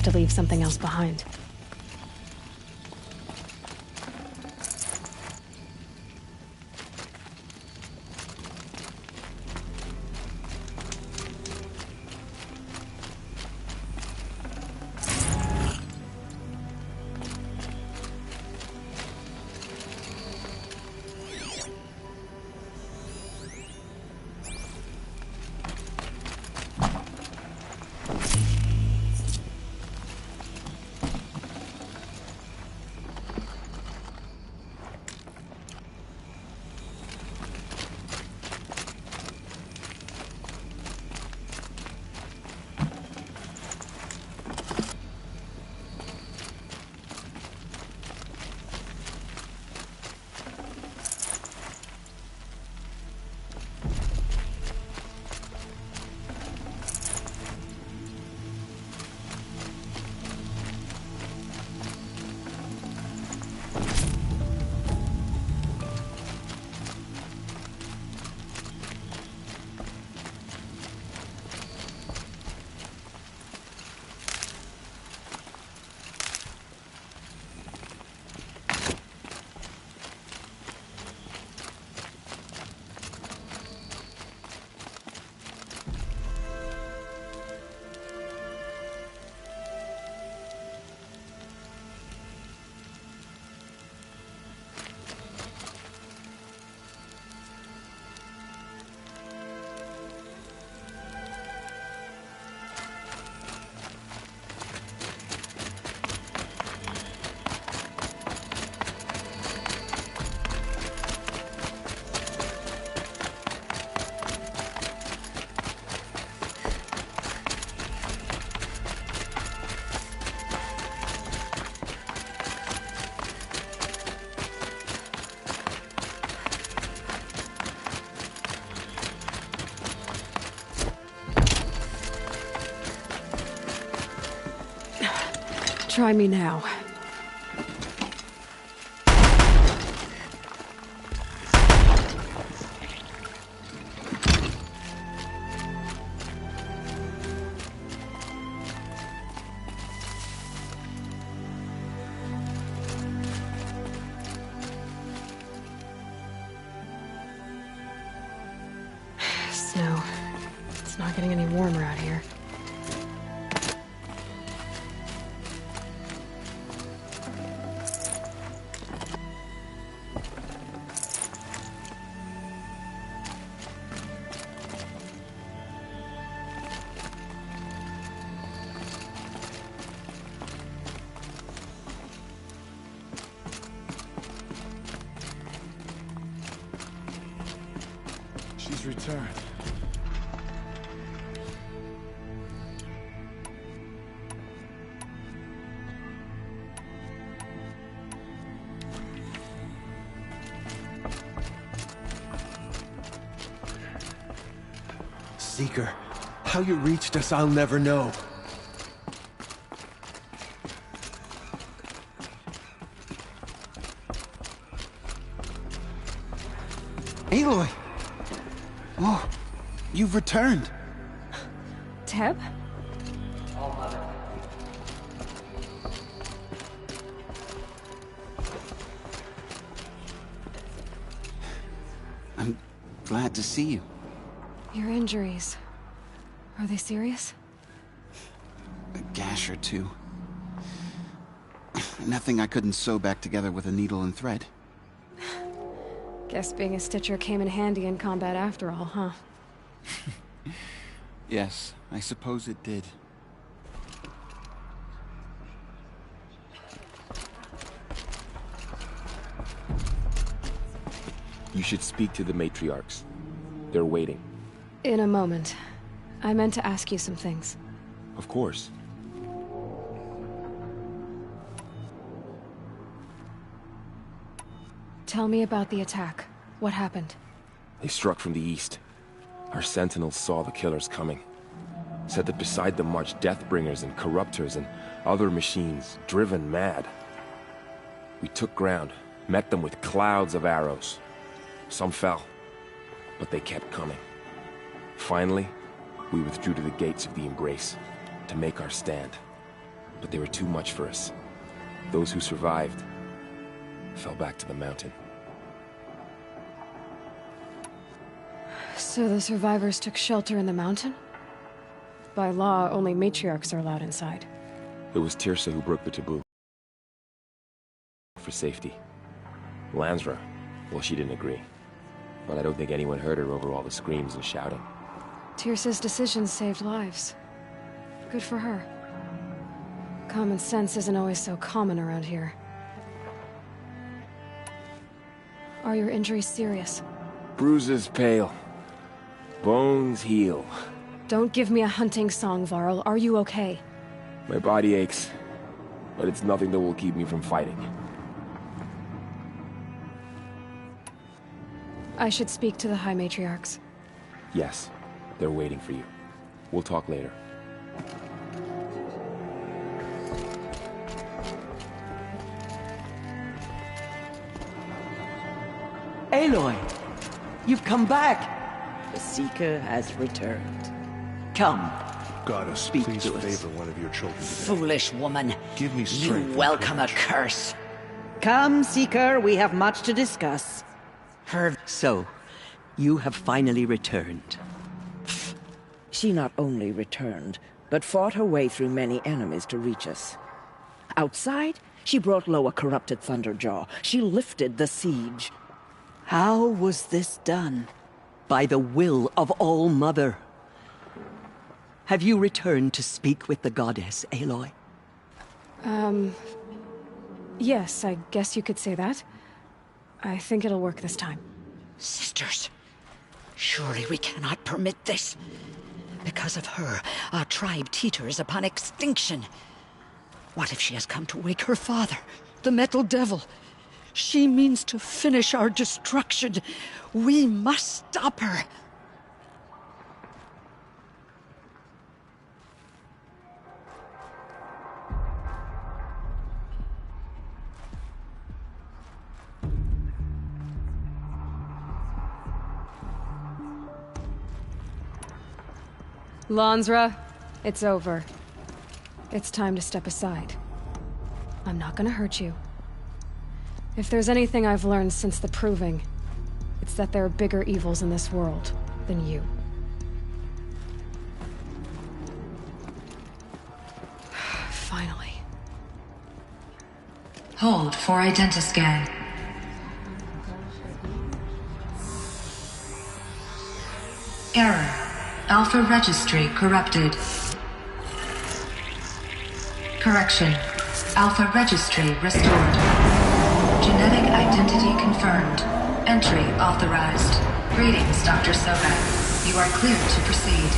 have to leave something else behind. Try me now. Snow. It's not getting any warmer out here. She's returned. Seeker, how you reached us, I'll never know. Aloy! Oh, you've returned. Teb? I'm glad to see you. Your injuries. Are they serious? A gash or two. Nothing I couldn't sew back together with a needle and thread. Guess being a stitcher came in handy in combat after all, huh? Yes, I suppose it did. You should speak to the matriarchs. They're waiting. In a moment. I meant to ask you some things. Of course. Tell me about the attack. What happened? They struck from the east. Our sentinels saw the killers coming. Said that beside them marched Deathbringers and Corruptors and other machines, driven mad. We took ground, met them with clouds of arrows. Some fell, but they kept coming. Finally, we withdrew to the gates of the Embrace to make our stand. but they were too much for us. Those who survived fell back to the mountain. So the survivors took shelter in the mountain? By law, only matriarchs are allowed inside. It was Tirsa who broke the taboo. For safety. Lansra, well, she didn't agree. But I don't think anyone heard her over all the screams and shouting. Tirsa's decisions saved lives. Good for her. Common sense isn't always so common around here. Are your injuries serious? Bruises pale. Bones heal. Don't give me a hunting song, Varl. Are you okay? My body aches, but it's nothing that will keep me from fighting. I should speak to the High Matriarchs. Yes, they're waiting for you. We'll talk later. Aloy, you've come back. The Seeker has returned. Come, Goddess, Speak please to us. favor one of your children today. foolish woman. Give me strength You and welcome a curse. Come, Seeker, we have much to discuss. So, you have finally returned. She not only returned, but fought her way through many enemies to reach us. Outside, she brought low a corrupted Thunderjaw. She lifted the siege. How was this done? By the will of All-Mother. Have you returned to speak with the goddess, Aloy? Yes, I guess you could say that. I think it'll work this time. Sisters, surely we cannot permit this. Because of her, our tribe teeters upon extinction. What if she has come to wake her father, the Metal Devil? She means to finish our destruction. We must stop her. Lansra, it's over. It's time to step aside. I'm not gonna hurt you. If there's anything I've learned since the Proving, it's that there are bigger evils in this world than you. Finally. Hold for identiscan. Error. Alpha registry corrupted. Correction. Alpha registry restored. Genetic identity confirmed. Entry authorized. Greetings, Dr. Sobek. You are cleared to proceed.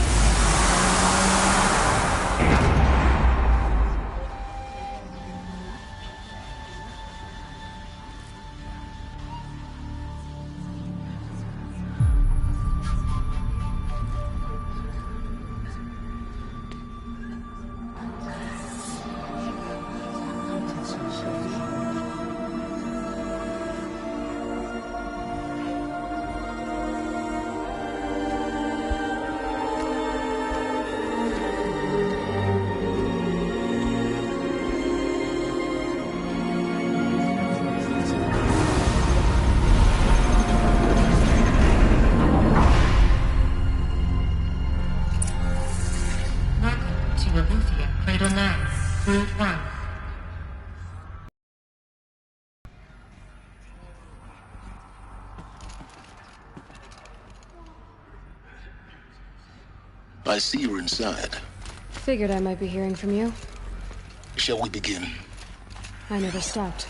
Cradle 9, Route 1. I see you're inside. Figured I might be hearing from you. Shall we begin? I never stopped.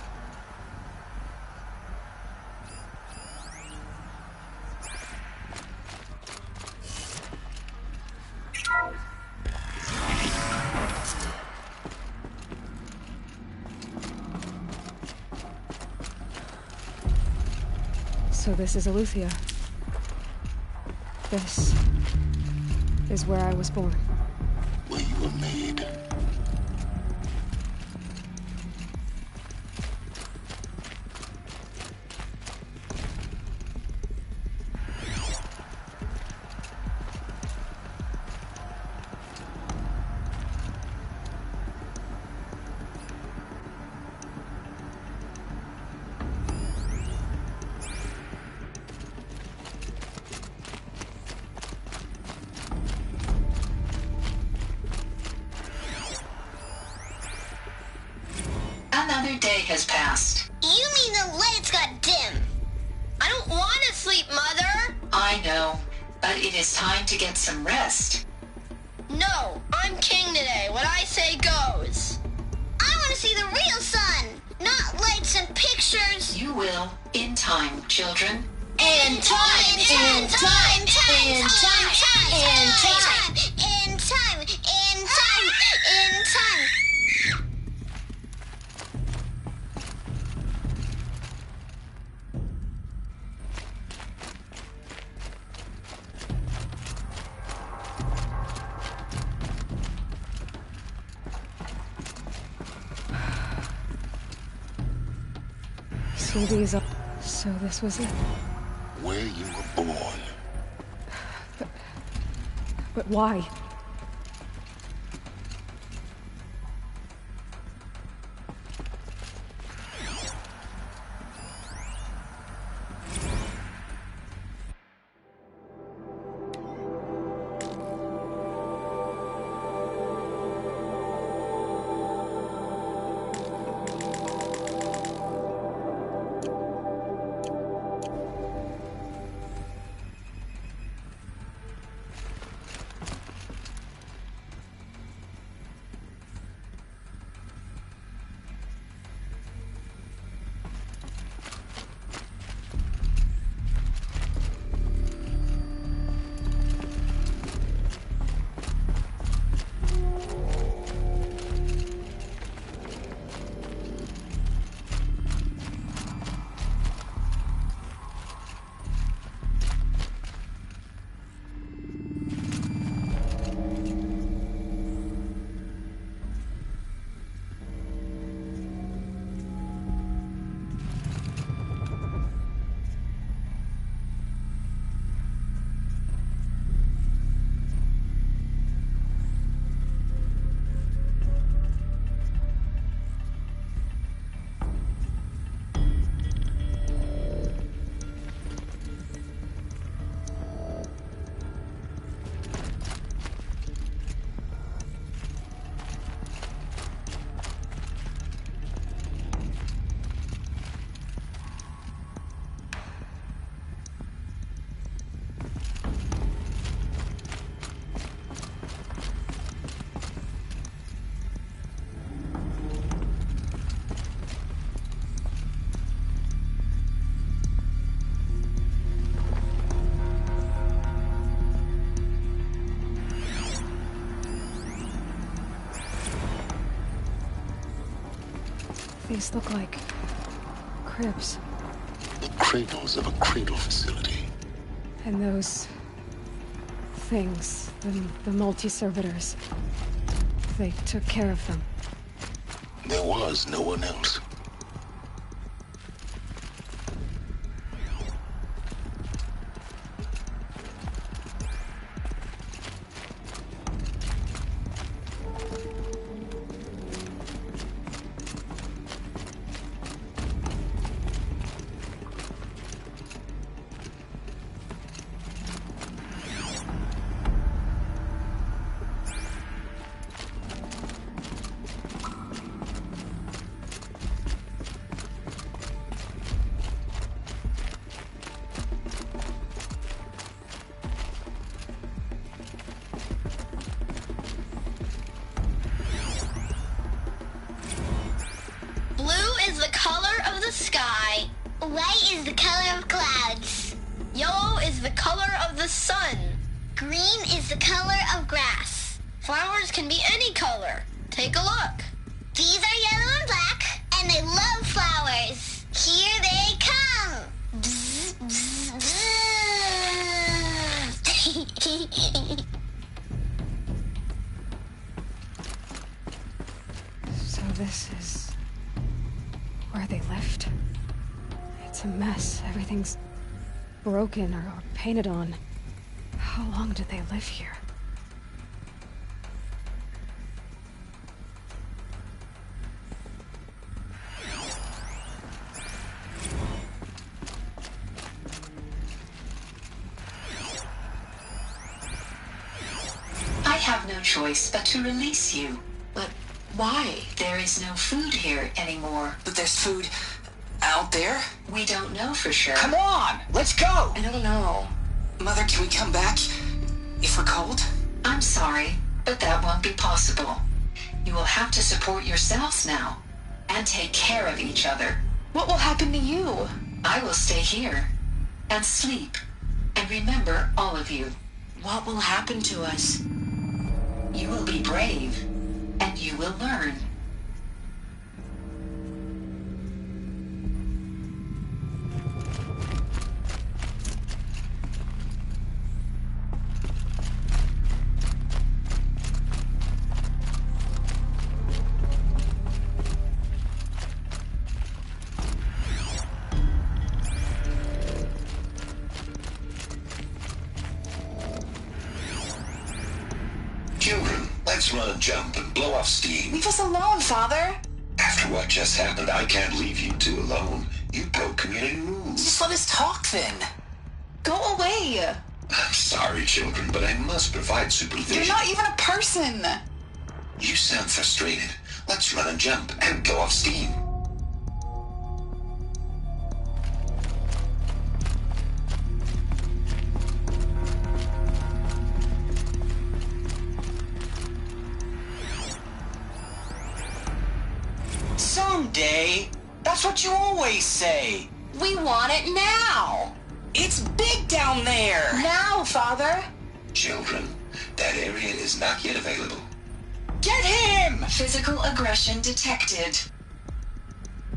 So this is Eleuthia. This is where I was born. Where you were made. Another day has passed. You mean the lights got dim? I don't want to sleep, Mother! I know, but it is time to get some rest. No, I'm king today. What I say goes. I want to see the real sun, not lights and pictures. You will, in time, children. In time, in time, in time, in time, in time, in time, in time, in time. So these are... So this was it? Where you were born. But why? These look like cribs. The cradles of a cradle facility. And those things, the multi-servitors, they took care of them. There was no one else. Sky. White is the color of clouds. Yellow is the color of the sun. Green is the color of grass. Flowers can be any color. Take a look. These are yellow and black, and they love flowers. Here they come. Bzz, bzz, bzz. So this is where they lived. It's a mess. Everything's broken or painted on. How long did they live here? I have no choice but to release you. But Why? There is no food here anymore. But there's food out there? We don't know for sure. Come on, let's go! I don't know. Mother, can we come back if we're cold? I'm sorry, but that won't be possible. You will have to support yourselves now, and take care of each other. What will happen to you? I will stay here, and sleep, and remember all of you. What will happen to us? You will be brave, and you will learn. Children, let's run and jump and blow off steam. Leave us alone, Father. After what just happened, I can't leave you two alone. You broke community rules. Just let us talk then. Go away. I'm sorry, children, but I must provide supervision. You're not even a person. You sound frustrated. Let's run and jump and blow off steam. Someday. That's what you always say. We want it now. It's big down there. Now, Father. Children, that area is not yet available. Get him! Physical aggression detected.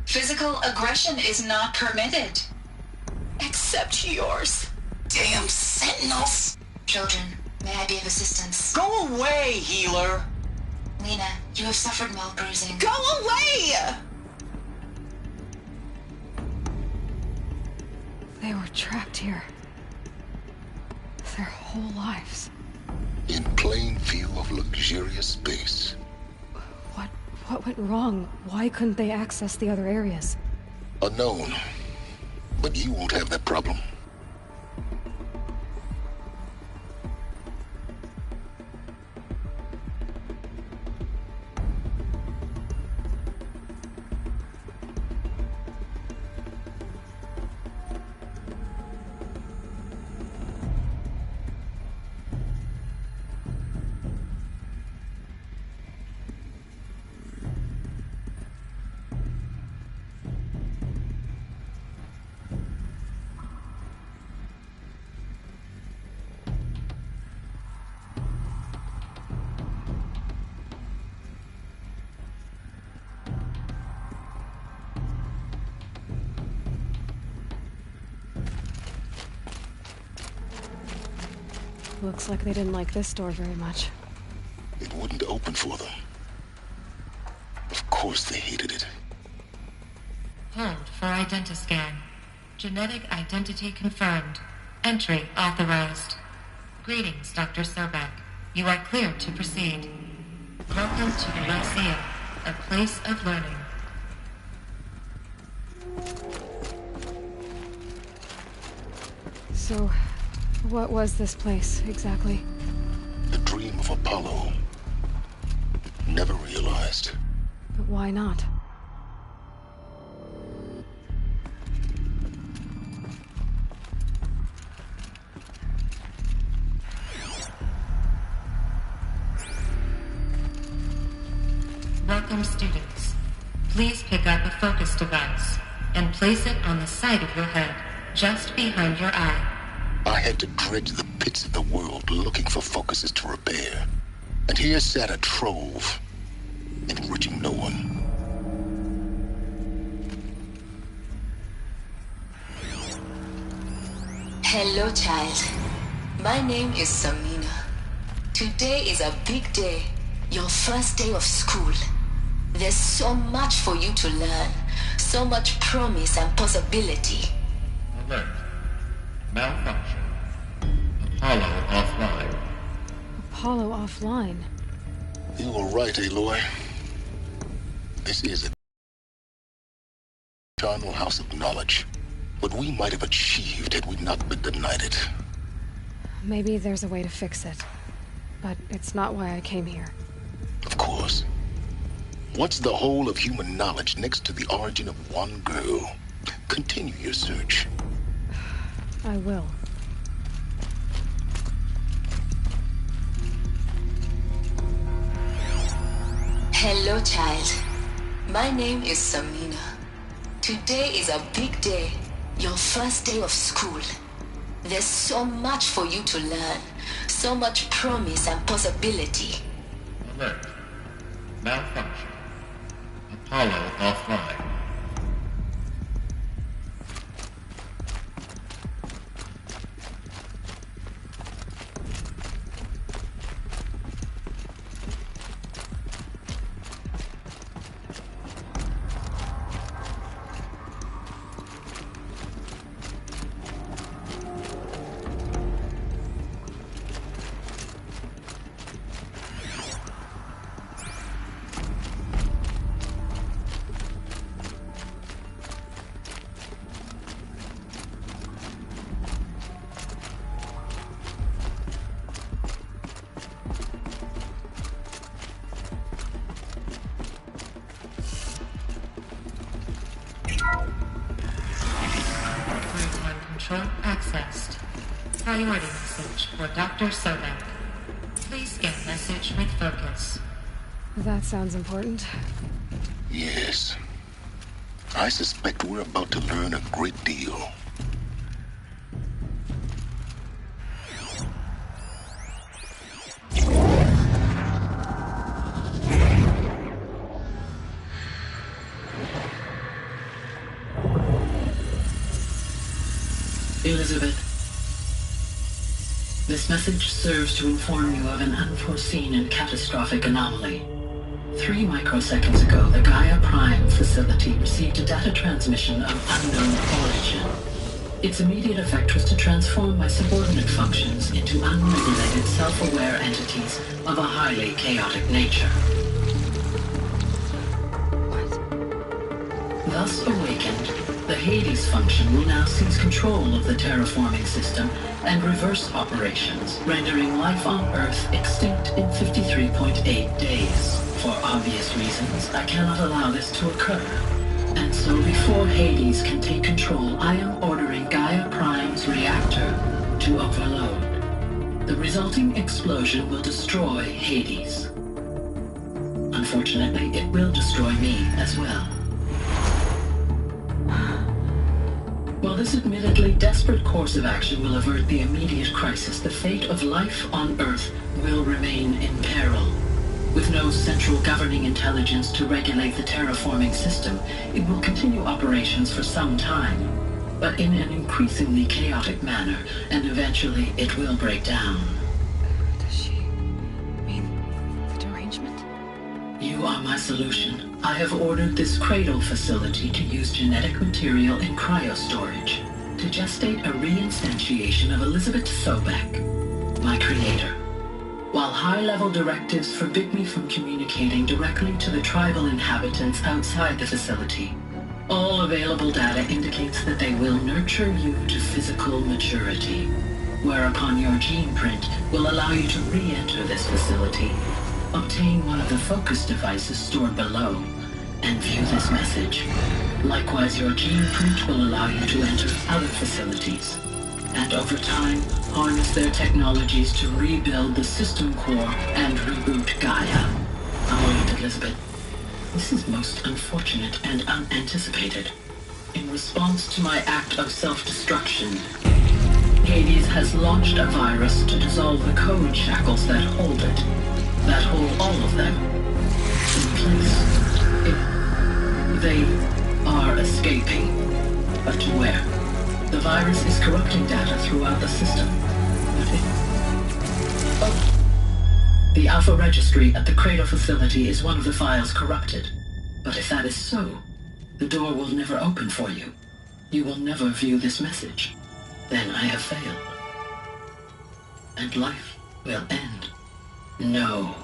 Physical aggression is not permitted. Except yours. Damn sentinels. Children, may I be of assistance? Go away, healer. Lena, you have suffered mild bruising. Go away! They were trapped here. Their whole lives. In plain view of luxurious space. What went wrong? Why couldn't they access the other areas? Unknown. But you won't have that problem. Looks like they didn't like this door very much. It wouldn't open for them. Of course they hated it. Hold for identiscan. Genetic identity confirmed. Entry authorized. Greetings, Dr. Sobek. You are cleared to proceed. Welcome to the Lyceum, a place of learning. So, what was this place, exactly? The dream of Apollo. Never realized. But why not? Welcome, students. Please pick up a focus device and place it on the side of your head, just behind your eye. I had to dredge the pits of the world looking for focuses to repair. And here sat a trove, enriching no one. Hello, child. My name is Samina. Today is a big day. Your first day of school. There's so much for you to learn. So much promise and possibility. Alert. Malfunction. Apollo offline. Apollo offline? You were right, Aloy. This is an eternal house of knowledge. What we might have achieved had we not been denied it. Maybe there's a way to fix it. But it's not why I came here. Of course. What's the whole of human knowledge next to the origin of one girl? Continue your search. I will. Hello, child. My name is Samina. Today is a big day. Your first day of school. There's so much for you to learn. So much promise and possibility. Alert. Malfunction. Apollo offline. Control accessed. Priority message for Dr. Sobek. Please scan message with focus. That sounds important. Yes. I suspect we're about to learn a great deal. Elizabeth, this message serves to inform you of an unforeseen and catastrophic anomaly. 3 microseconds ago, the Gaia Prime facility received a data transmission of unknown origin. Its immediate effect was to transform my subordinate functions into unregulated, self-aware entities of a highly chaotic nature. Thus awakened, the Hades function will now seize control of the terraforming system and reverse operations, rendering life on Earth extinct in 53.8 days. For obvious reasons, I cannot allow this to occur. And so before Hades can take control, I am ordering Gaia Prime's reactor to overload. The resulting explosion will destroy Hades. Unfortunately, it will destroy me as well. While this admittedly desperate course of action will avert the immediate crisis, the fate of life on Earth will remain in peril. With no central governing intelligence to regulate the terraforming system, it will continue operations for some time, but in an increasingly chaotic manner, and eventually it will break down. Does she mean the derangement? You are my solution. I have ordered this cradle facility to use genetic material in cryostorage to gestate a reinstantiation of Elizabeth Sobek, my creator. While high-level directives forbid me from communicating directly to the tribal inhabitants outside the facility, all available data indicates that they will nurture you to physical maturity, whereupon your gene print will allow you to re-enter this facility, obtain one of the focus devices stored below, and view this message. Likewise, your gene print will allow you to enter other facilities, and over time, harness their technologies to rebuild the system core and reboot Gaia. Oh, Elizabeth, this is most unfortunate and unanticipated. In response to my act of self-destruction, Hades has launched a virus to dissolve the code shackles that hold it, that hold all of them in place. They are escaping, but to where? The virus is corrupting data throughout the system. The Alpha Registry at the Cradle facility is one of the files corrupted. But if that is so, the door will never open for you. You will never view this message. Then I have failed. And life will end. No.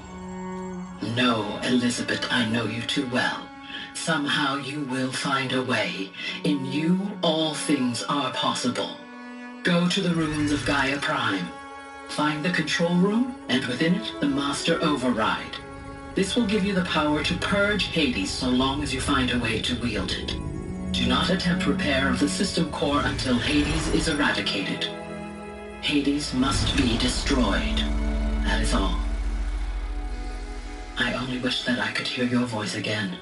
No, Elizabeth, I know you too well. Somehow you will find a way. In you, all things are possible. Go to the ruins of Gaia Prime. Find the control room, and within it, the master override. This will give you the power to purge Hades so long as you find a way to wield it. Do not attempt repair of the system core until Hades is eradicated. Hades must be destroyed. That is all. I only wish that I could hear your voice again.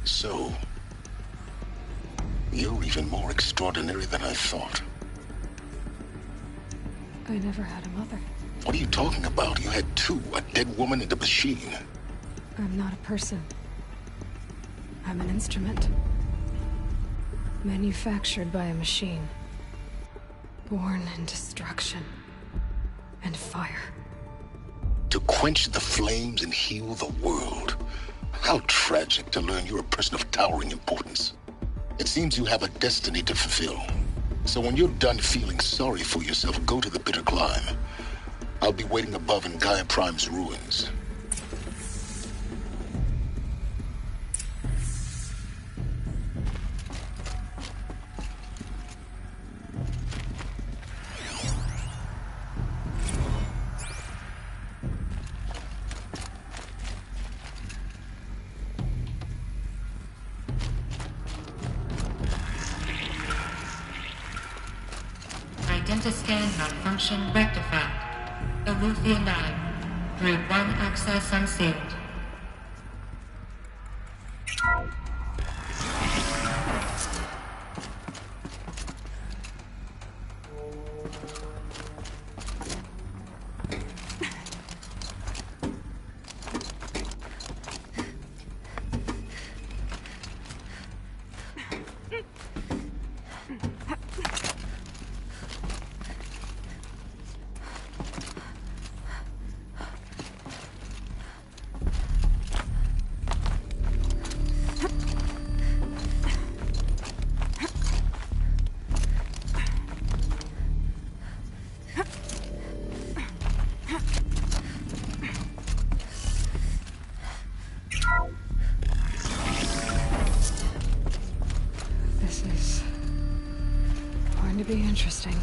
So, you're even more extraordinary than I thought. I never had a mother. What are you talking about? You had two, a dead woman and a machine. I'm not a person. I'm an instrument. Manufactured by a machine. Born in destruction and fire. To quench the flames and heal the world. How tragic to learn you're a person of towering importance. It seems you have a destiny to fulfill. So when you're done feeling sorry for yourself, go to the bitter climb. I'll be waiting above in Gaia Prime's ruins. Identiscan malfunction rectified. Eleuthia 9. Group 1 access unsealed. This is going to be interesting.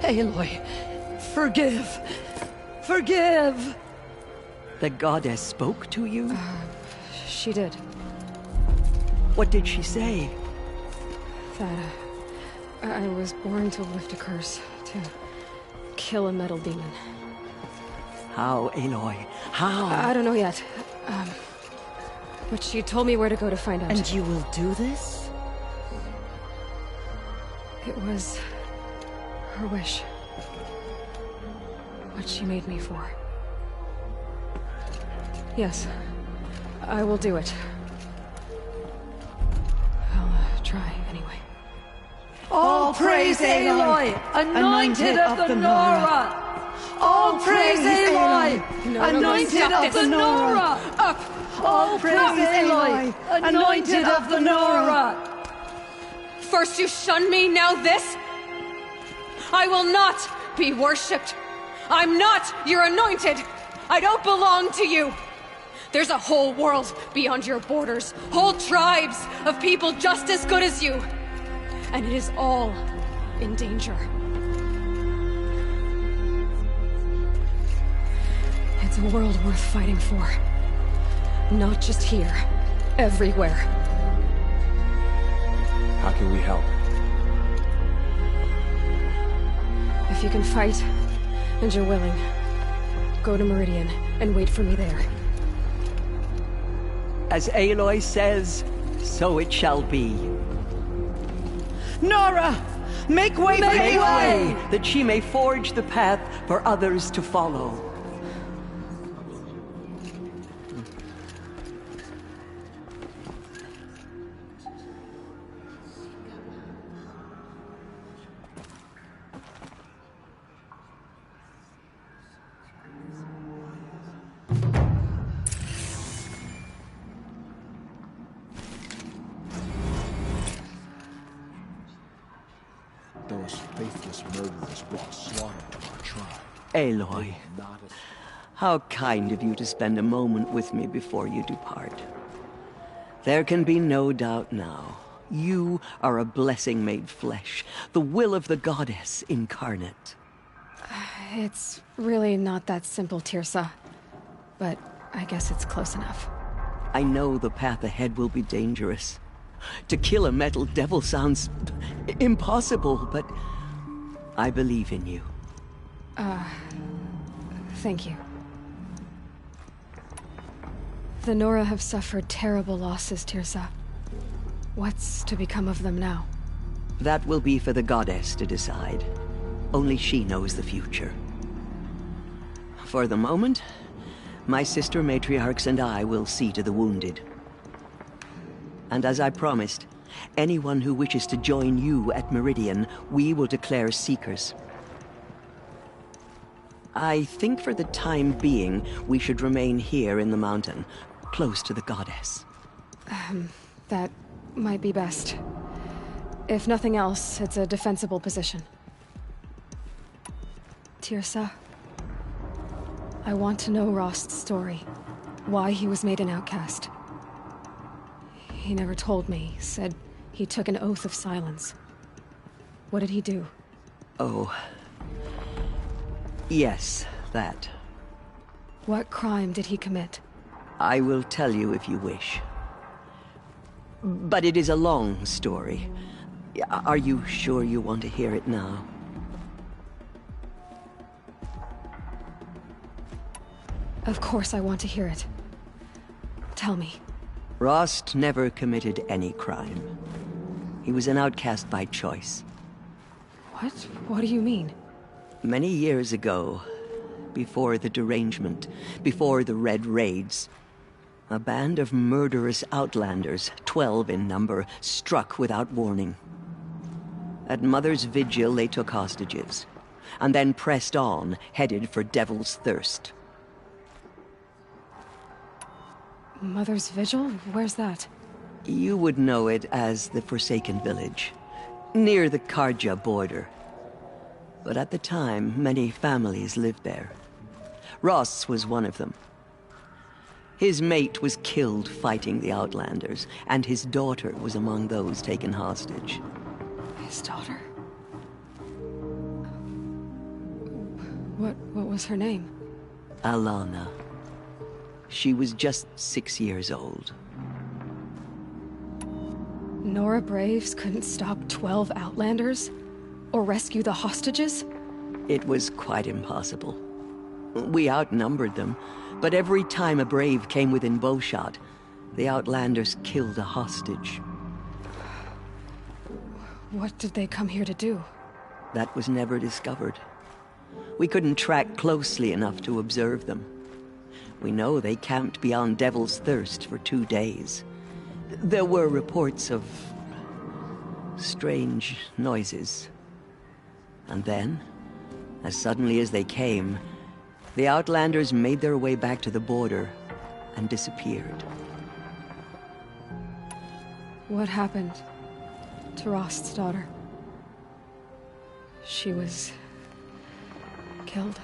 Aloy, forgive. Forgive! The goddess spoke to you? She did. What did she say? That I was born to lift a curse, to kill a metal demon. How, Aloy? How? I don't know yet. But she told me where to go to find out. And you will do this? It was her wish. What she made me for. Yes, I will do it. I'll try anyway. All praise Aloy, anointed of the Nora! All praise Aloy, anointed of the Nora! Up! All praise Aloy, anointed of the Nora! First you shun me, now this? I will not be worshipped. I'm not your anointed. I don't belong to you. There's a whole world beyond your borders, whole tribes of people just as good as you. And it is all in danger. It's a world worth fighting for. Not just here, everywhere. How can we help? If you can fight, and you're willing, go to Meridian and wait for me there. As Aloy says, so it shall be. Nora! Make way for Aloy! That she may forge the path for others to follow. brought slaughter to our tribe. Aloy, how kind of you to spend a moment with me before you depart. There can be no doubt now. You are a blessing made flesh, the will of the goddess incarnate. It's really not that simple, Tirsa. But I guess it's close enough. I know the path ahead will be dangerous. To kill a metal devil sounds impossible, but I believe in you. Thank you. The Nora have suffered terrible losses, Tirsa. What's to become of them now? That will be for the goddess to decide. Only she knows the future. For the moment, my sister matriarchs and I will see to the wounded. And as I promised, anyone who wishes to join you at Meridian, we will declare seekers. I think for the time being, we should remain here in the mountain, close to the goddess. That might be best. If nothing else, it's a defensible position. Tirsa, I want to know Rost's story. Why he was made an outcast. He never told me. Said he took an oath of silence. What did he do? Oh. Yes, that. What crime did he commit? I will tell you if you wish. But it is a long story. Are you sure you want to hear it now? Of course I want to hear it. Tell me. Rost never committed any crime. He was an outcast by choice. What? What do you mean? Many years ago, before the derangement, before the Red Raids, a band of murderous outlanders, 12 in number, struck without warning. At Mother's Vigil, they took hostages, and then pressed on, headed for Devil's Thirst. Mother's Vigil? Where's that? You would know it as the Forsaken Village, near the Karja border. But at the time, many families lived there. Ross was one of them. His mate was killed fighting the Outlanders, and his daughter was among those taken hostage. His daughter? What was her name? Alana. She was just 6 years old. Nora Braves couldn't stop 12 Outlanders? Or rescue the hostages? It was quite impossible. We outnumbered them, but every time a Brave came within bowshot, the Outlanders killed a hostage. What did they come here to do? That was never discovered. We couldn't track closely enough to observe them. We know they camped beyond Devil's Thirst for 2 days. There were reports of strange noises. And then, as suddenly as they came, the Outlanders made their way back to the border and disappeared. What happened to Rost's daughter? She was killed.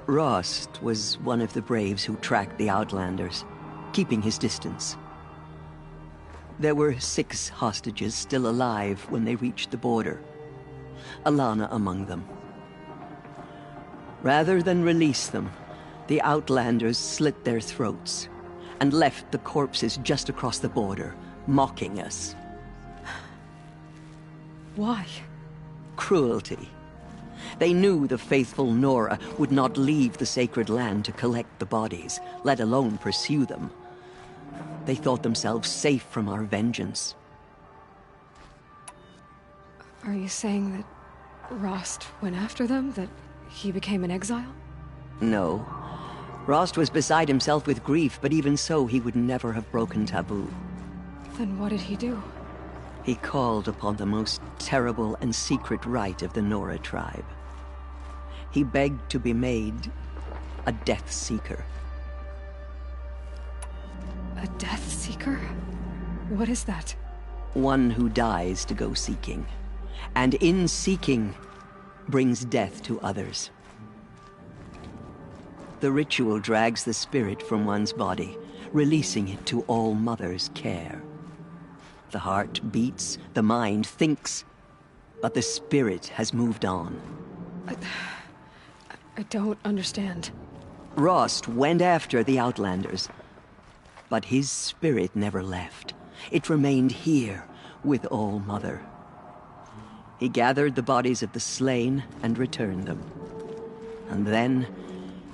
Rost was one of the Braves who tracked the Outlanders, keeping his distance. There were 6 hostages still alive when they reached the border. Alana among them. Rather than release them, the Outlanders slit their throats and left the corpses just across the border, mocking us. Why? Cruelty. They knew the faithful Nora would not leave the sacred land to collect the bodies, let alone pursue them. They thought themselves safe from our vengeance. Are you saying that Rost went after them? That he became an exile? No. Rost was beside himself with grief, but even so, he would never have broken taboo. Then what did he do? He called upon the most terrible and secret rite of the Nora tribe. He begged to be made a Death Seeker. A Death Seeker? What is that? One who dies to go seeking. And in seeking, brings death to others. The ritual drags the spirit from one's body, releasing it to All Mother's care. The heart beats, the mind thinks, but the spirit has moved on. I don't understand. Rost went after the Outlanders, but his spirit never left. It remained here with All Mother. He gathered the bodies of the slain and returned them. And then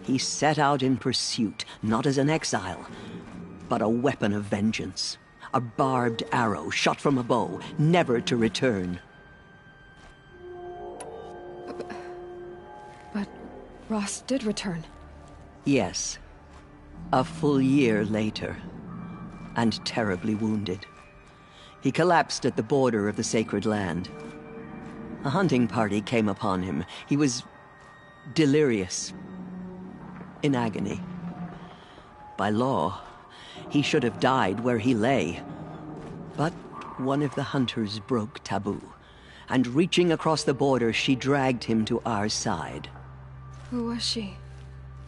he set out in pursuit, not as an exile, but a weapon of vengeance. A barbed arrow shot from a bow, never to return. But Rost did return. Yes. A full year later, and terribly wounded. He collapsed at the border of the sacred land. A hunting party came upon him. He was delirious, in agony. By law, he should have died where he lay. But one of the hunters broke taboo, and reaching across the border, she dragged him to our side. Who was she?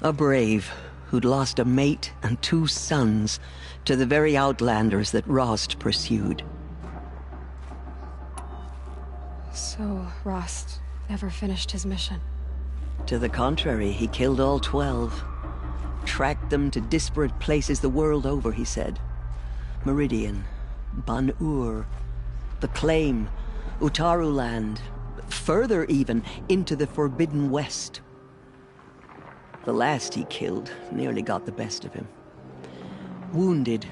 A brave who'd lost a mate and 2 sons to the very Outlanders that Rost pursued. So, Rost never finished his mission? To the contrary, he killed all 12. Tracked them to disparate places the world over, he said. Meridian, Ban-Ur, the Claim, Utaru Land, further even, into the Forbidden West. The last he killed nearly got the best of him. Wounded,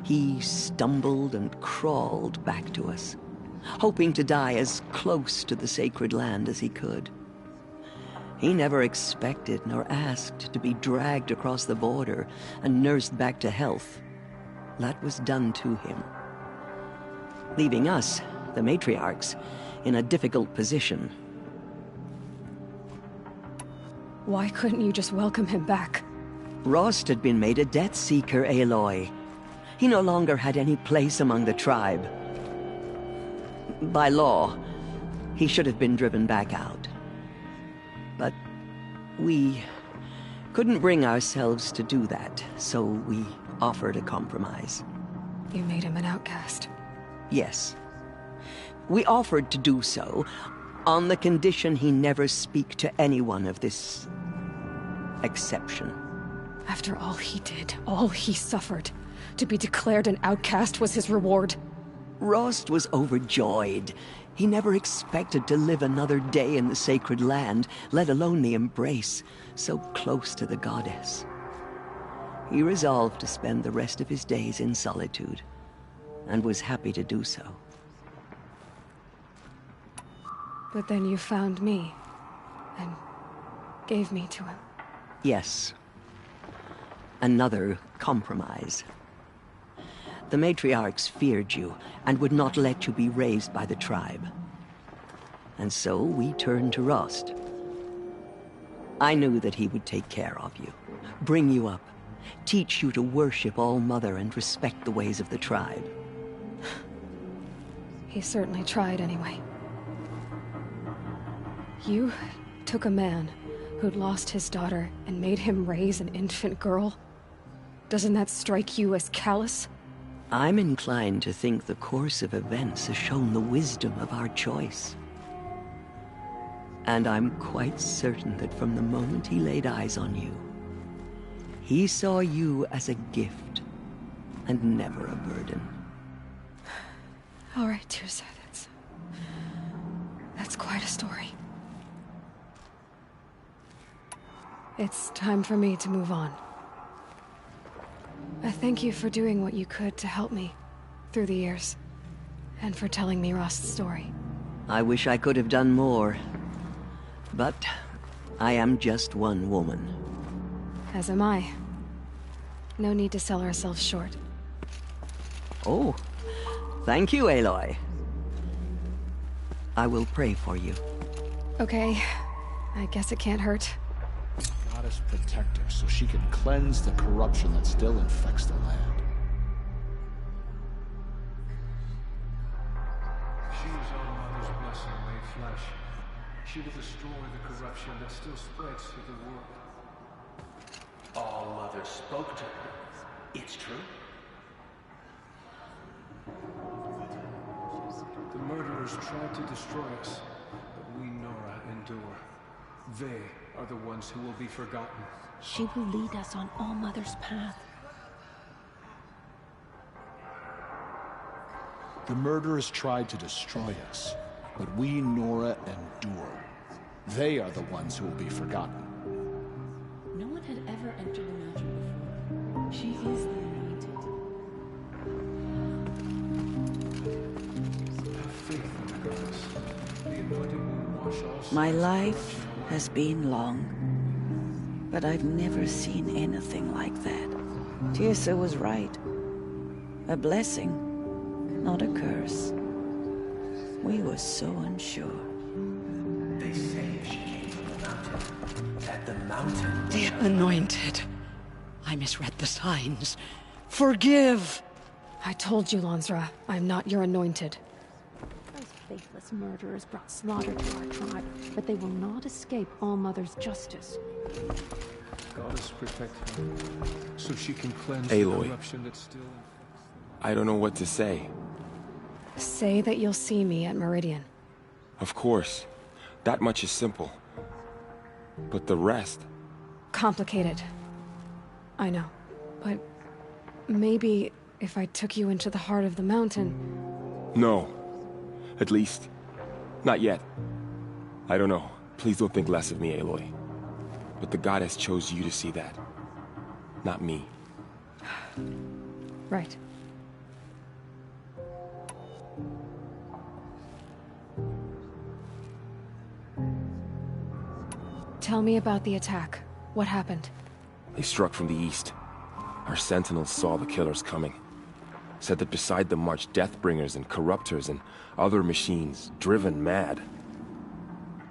he stumbled and crawled back to us, hoping to die as close to the sacred land as he could. He never expected nor asked to be dragged across the border and nursed back to health. That was done to him, leaving us, the matriarchs, in a difficult position. Why couldn't you just welcome him back? Rost had been made a death seeker, Aloy. He no longer had any place among the tribe. By law, he should have been driven back out. But we couldn't bring ourselves to do that, so we offered a compromise. You made him an outcast? Yes. We offered to do so on the condition he never speak to anyone of this exception. After all he did, all he suffered, to be declared an outcast was his reward. Rost was overjoyed. He never expected to live another day in the sacred land, let alone the embrace, so close to the goddess. He resolved to spend the rest of his days in solitude, and was happy to do so. But then you found me, and gave me to him. Yes. Another compromise. The matriarchs feared you, and would not let you be raised by the tribe. And so we turned to Rost. I knew that he would take care of you, bring you up, teach you to worship All Mother and respect the ways of the tribe. He certainly tried anyway. You took a man who'd lost his daughter and made him raise an infant girl? Doesn't that strike you as callous? I'm inclined to think the course of events has shown the wisdom of our choice. And I'm quite certain that from the moment he laid eyes on you, he saw you as a gift and never a burden. All right, Tirsa, that's quite a story. It's time for me to move on. I thank you for doing what you could to help me through the years, and for telling me Rost's story. I wish I could have done more, but I am just one woman. As am I. No need to sell ourselves short. Oh, thank you, Aloy. I will pray for you. Okay, I guess it can't hurt. Goddess protect her so she can cleanse the corruption that still infects the land. She is All Mother's blessing made flesh. She will destroy the corruption that still spreads through the world. All Mother spoke to her. It's true? The murderers tried to destroy us, but we, Nora, endure. They are the ones who will be forgotten. She will lead us on All Mother's path. The murderers tried to destroy us, but we, Nora, endure. They are the ones who will be forgotten. No one had ever entered the mountain before. She is the anointed. Have faith in the goddess. The anointed will wash all sins. My life has been long, but I've never seen anything like that. Tirsa was right. A blessing, not a curse. We were so unsure. They say she came from the mountain. That the mountain... The anointed. I misread the signs. Forgive! I told you, Lansra. I'm not your anointed. Those faithless murderers brought slaughter to our tribe, but they will not escape All Mother's justice. Goddess protect her, so she can cleanse Aloy. the corruption that still... I don't know what to say. Say that you'll see me at Meridian. Of course. That much is simple. But the rest... Complicated. I know. But maybe if I took you into the heart of the mountain... No. At least, not yet. I don't know. Please don't think less of me, Aloy. But the goddess chose you to see that. Not me. Right. Tell me about the attack. What happened? They struck from the east. Our sentinels saw the killers coming. Said that beside them marched Deathbringers and Corruptors and other machines, driven mad.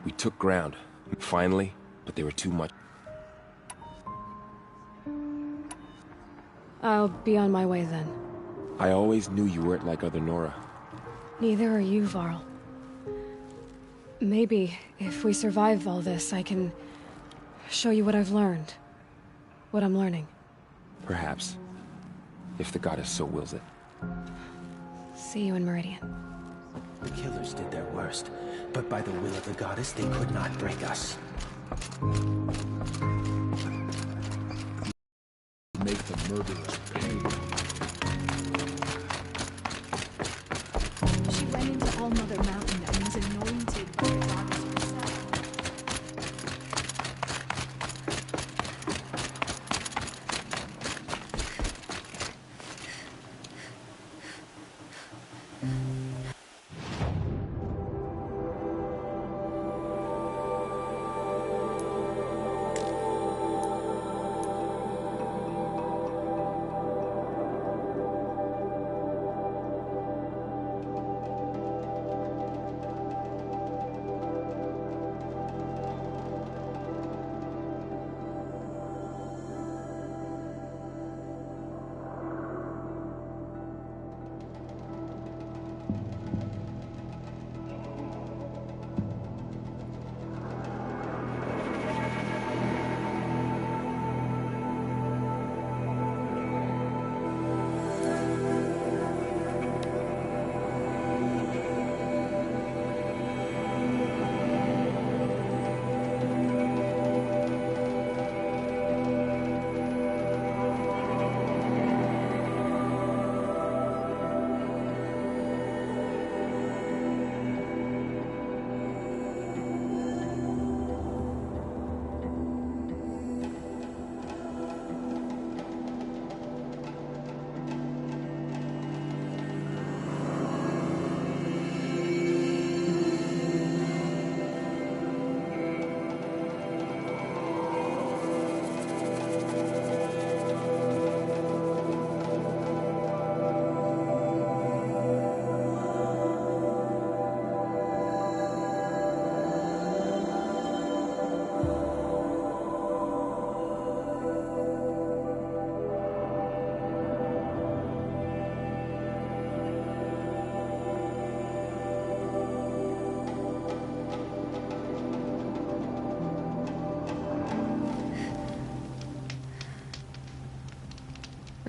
We took ground, finally, but they were too much. I'll be on my way then. I always knew you weren't like other Nora. Neither are you, Varl. Maybe, if we survive all this, I can show you what I've learned. What I'm learning. Perhaps. If the goddess so wills it. See you in Meridian. The killers did their worst, but by the will of the goddess, they could not break us. Make the murderers pay. She went into All Mother Mountain and was anointed by the goddess herself.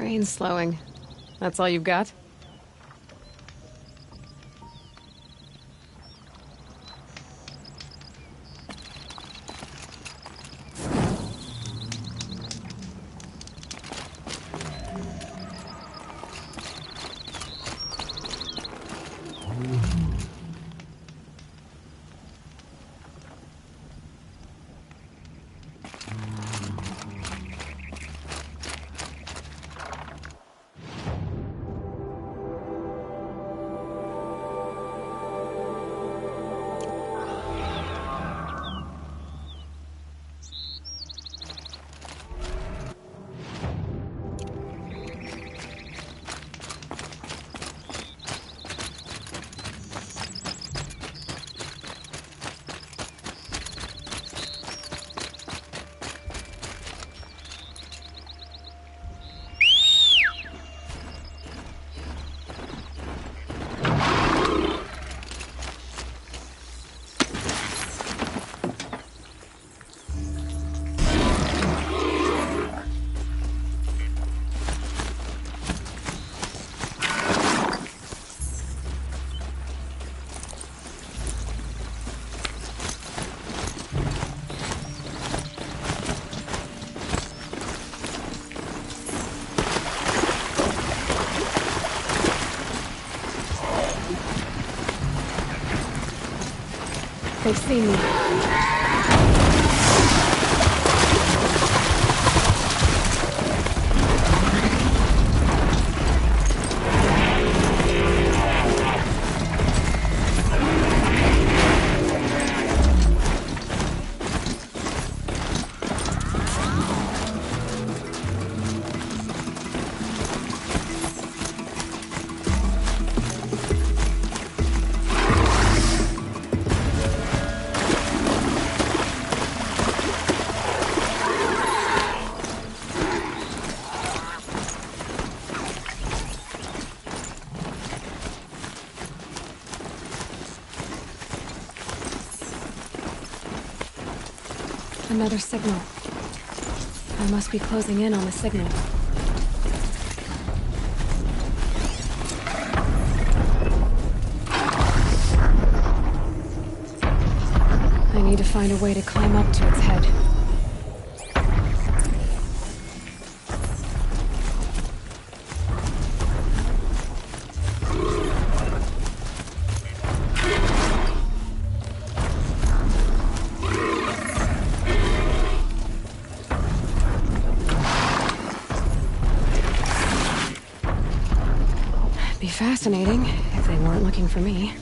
Brain slowing. That's all you've got? They've seen me. Another signal. I must be closing in on the signal. I need to find a way to climb up to its head. Fascinating, if they weren't looking for me.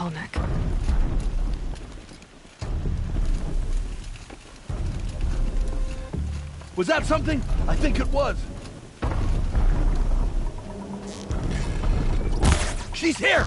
bottleneck. Was that something? I think it was. She's here!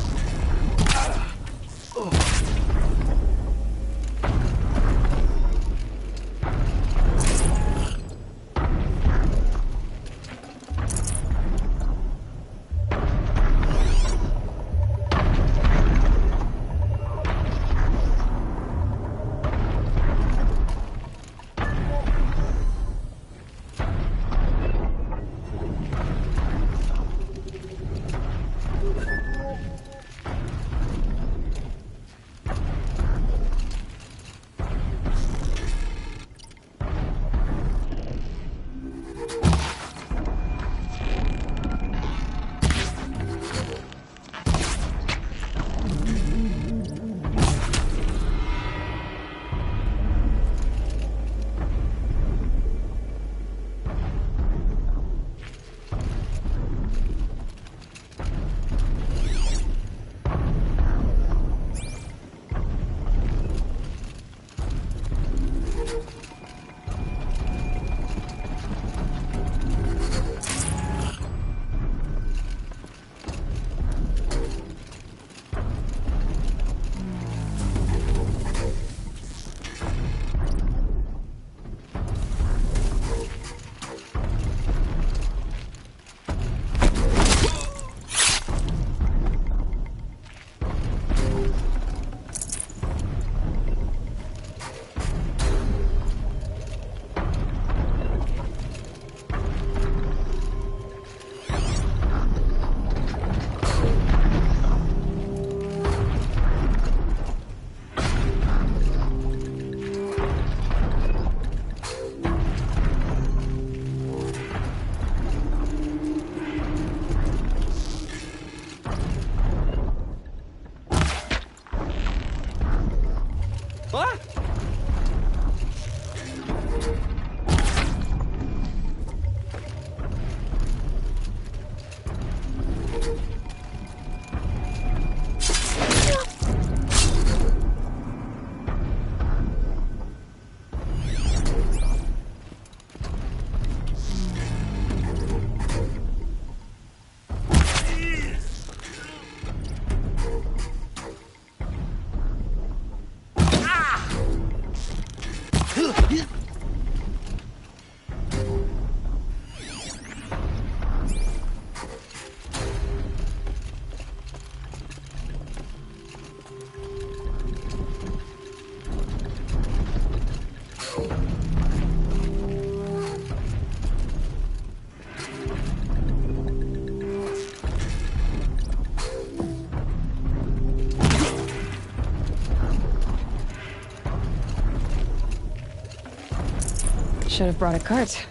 Should have brought a cart.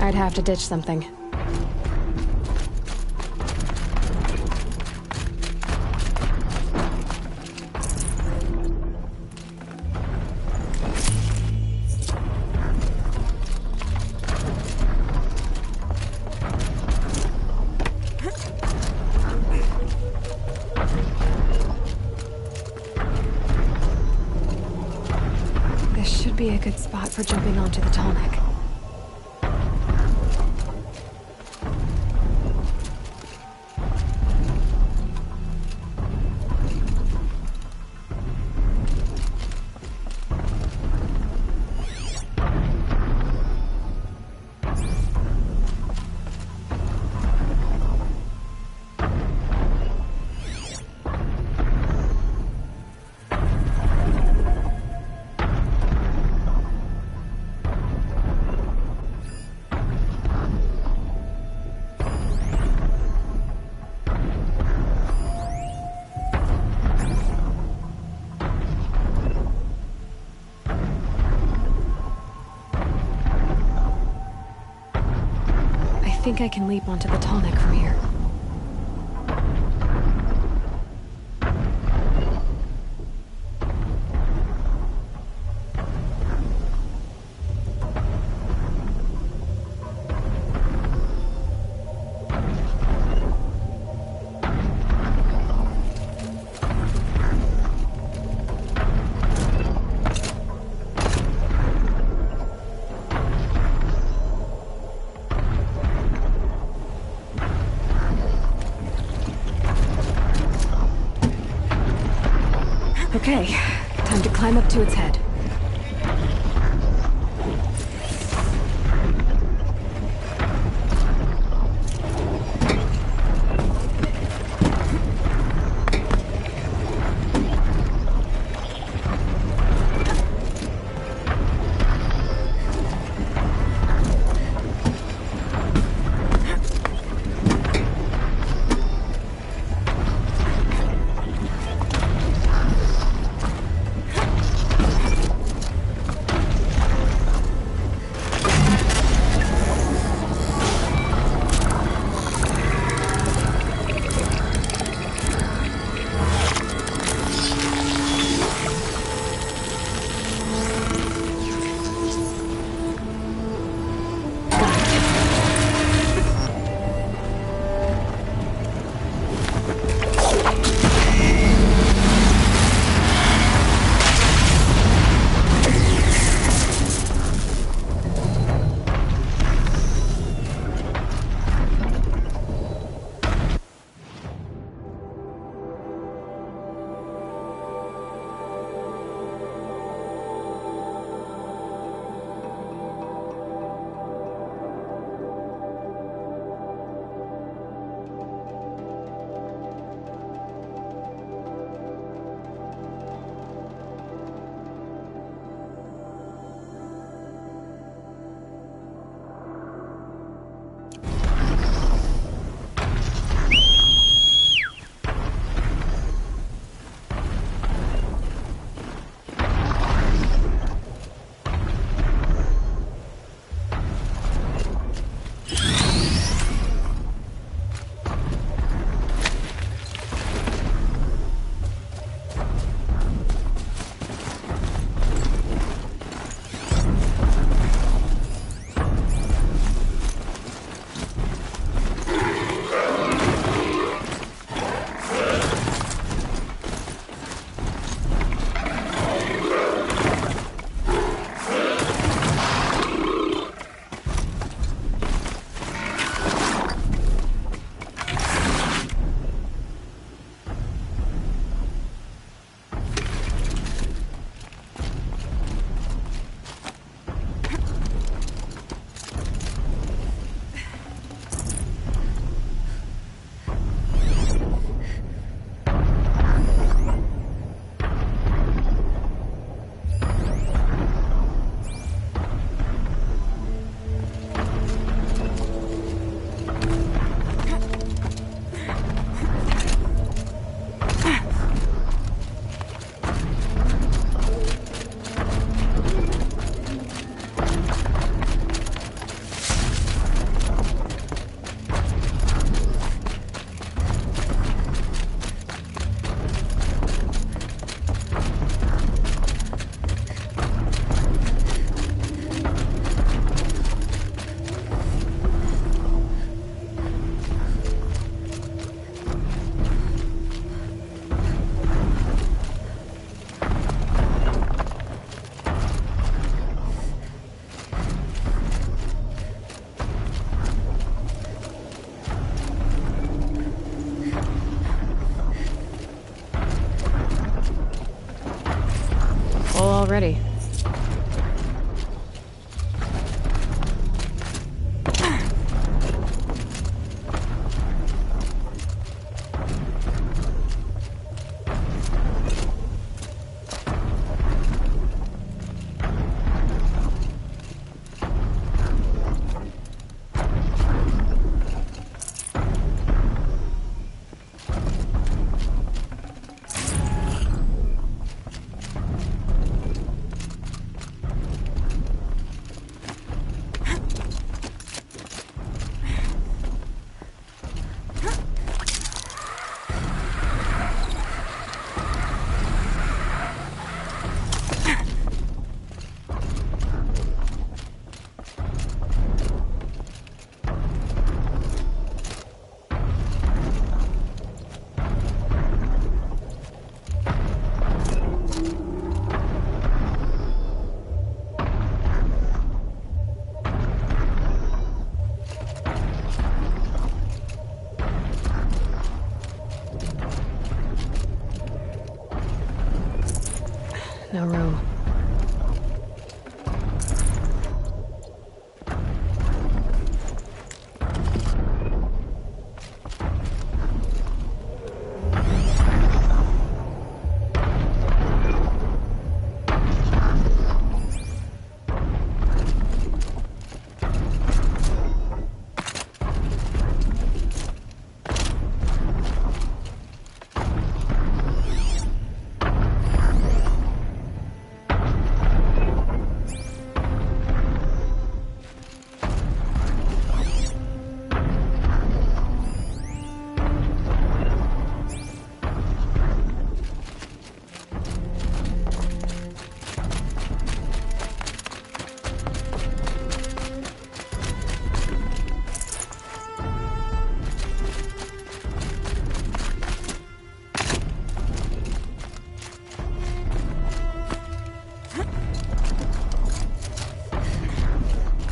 I'd have to ditch something. This should be a good spot for jumping onto the tall neck. I think I can leap onto the tall neck from here. Okay, time to climb up to its head.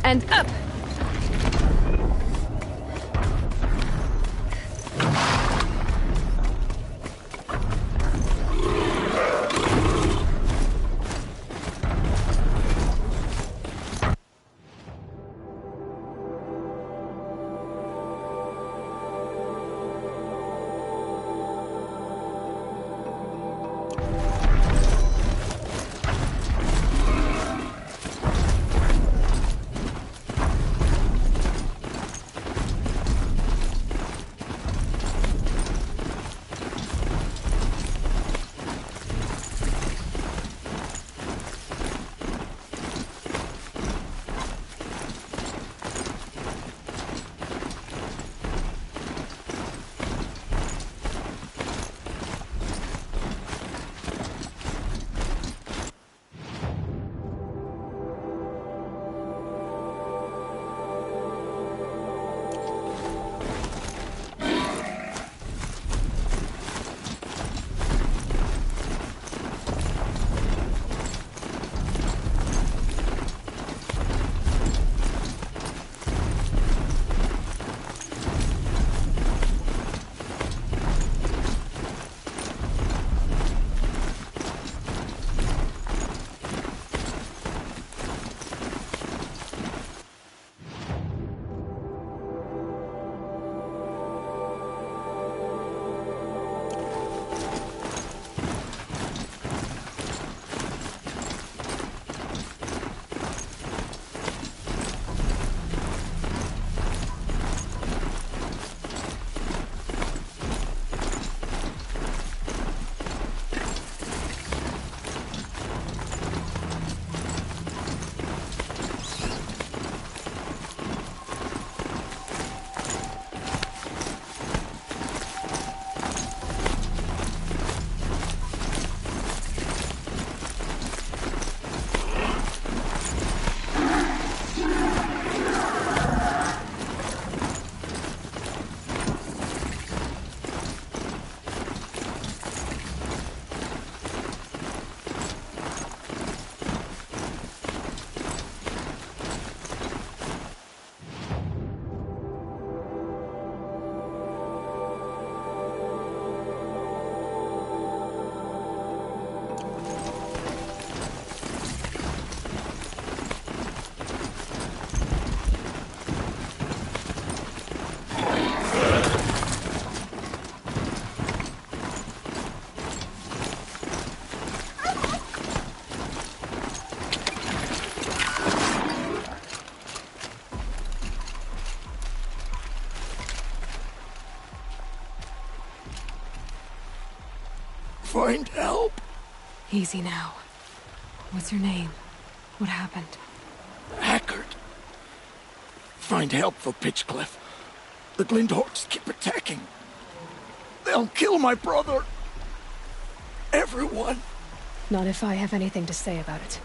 And up! Find help. Easy now. What's your name? What happened? Hackard. Find help for Pitchcliff. The Glindhorks keep attacking. They'll kill my brother. Everyone. Not if I have anything to say about it.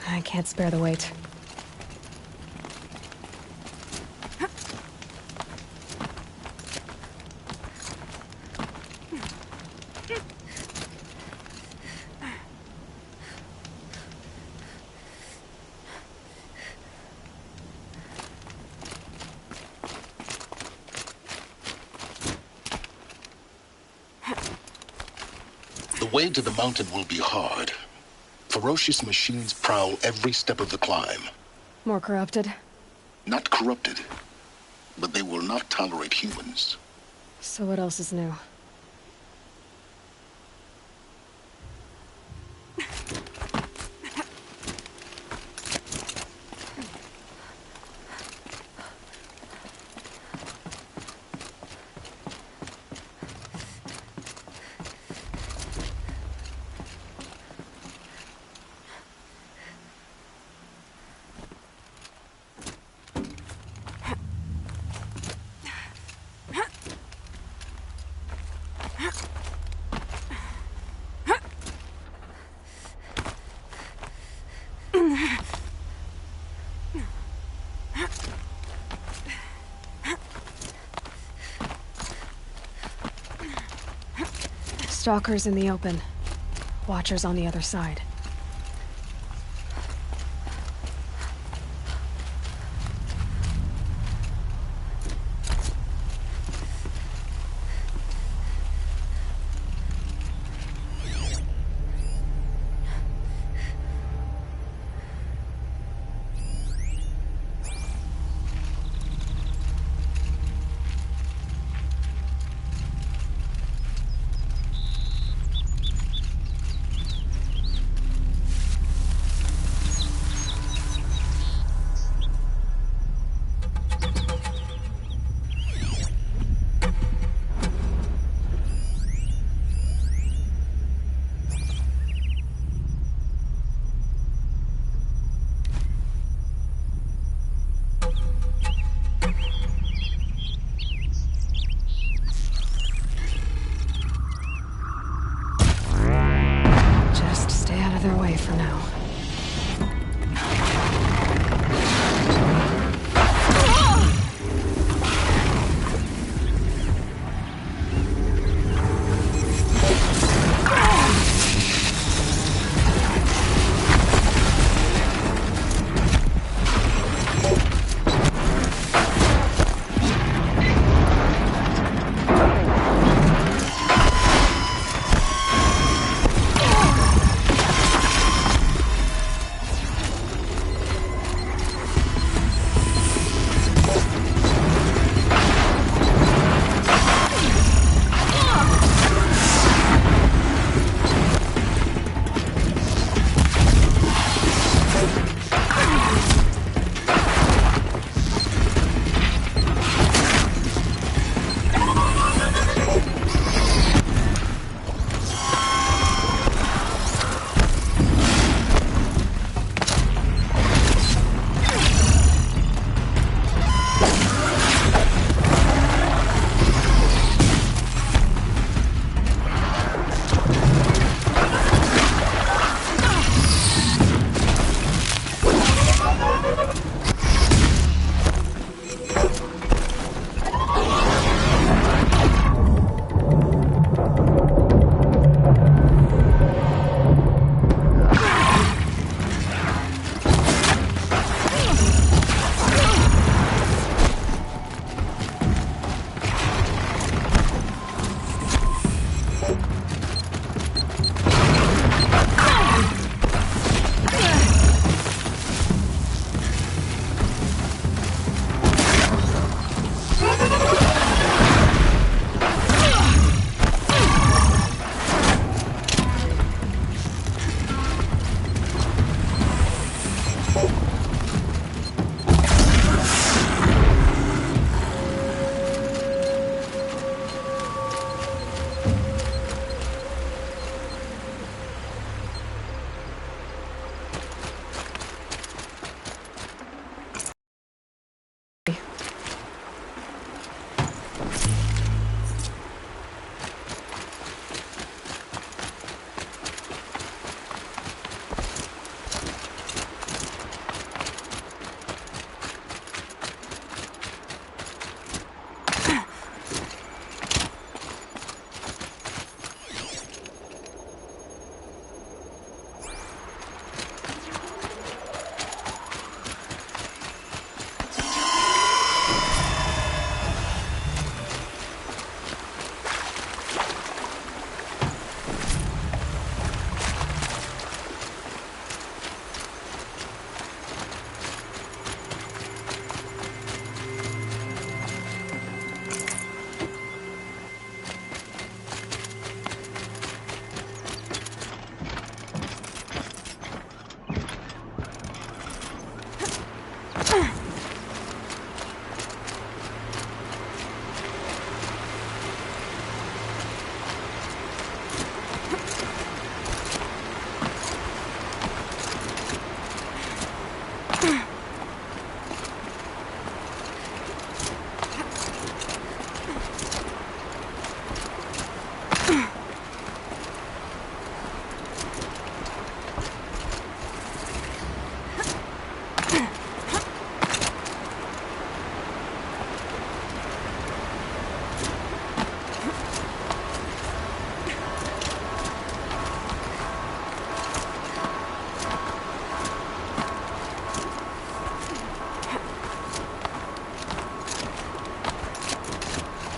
I can't spare the weight. The way to the mountain will be hard. Ferocious machines prowl every step of the climb. More corrupted? Not corrupted, but they will not tolerate humans. So what else is new? Stalkers in the open. Watchers on the other side.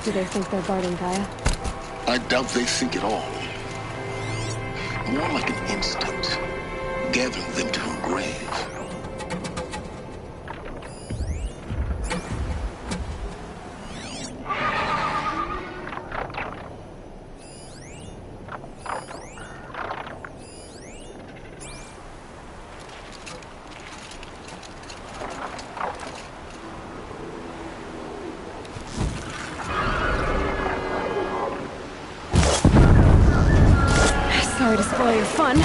Do they think they're guarding Gaia? I doubt they think at all. More like an instinct, gathering them to her grave. Sorry to spoil your fun.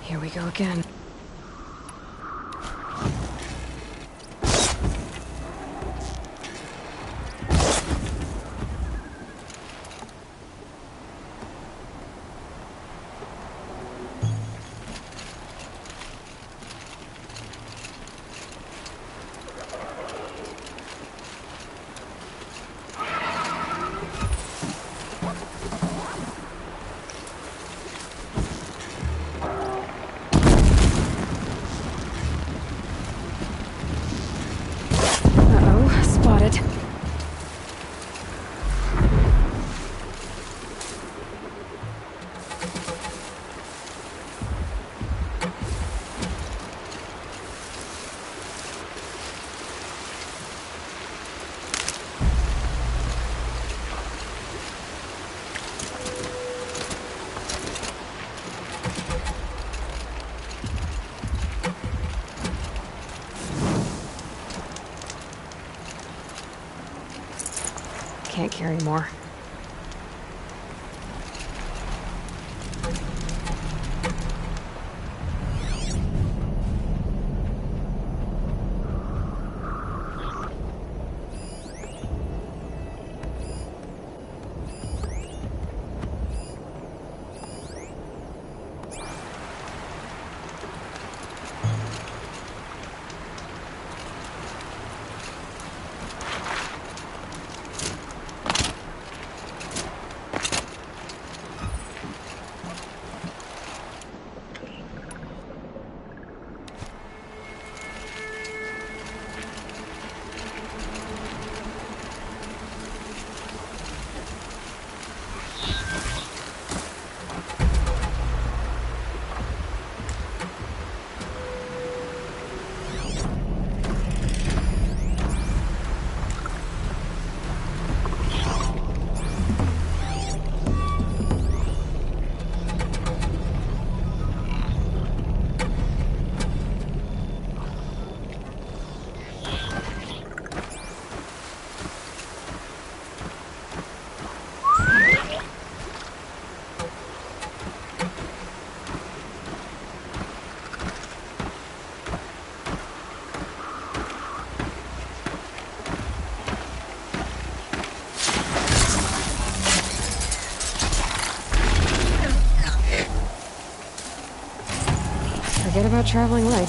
Here we go again. Can't carry more. Forget about traveling light.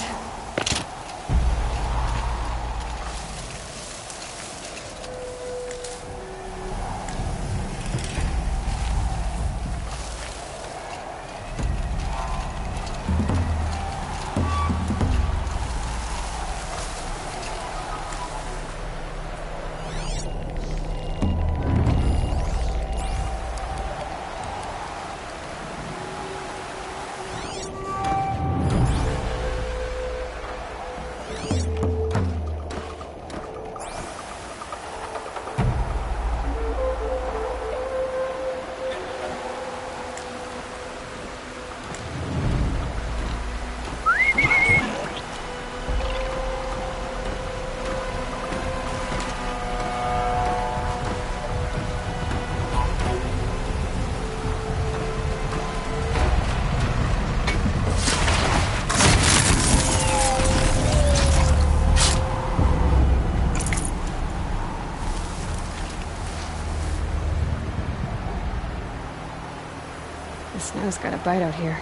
The snow's got a bite out here.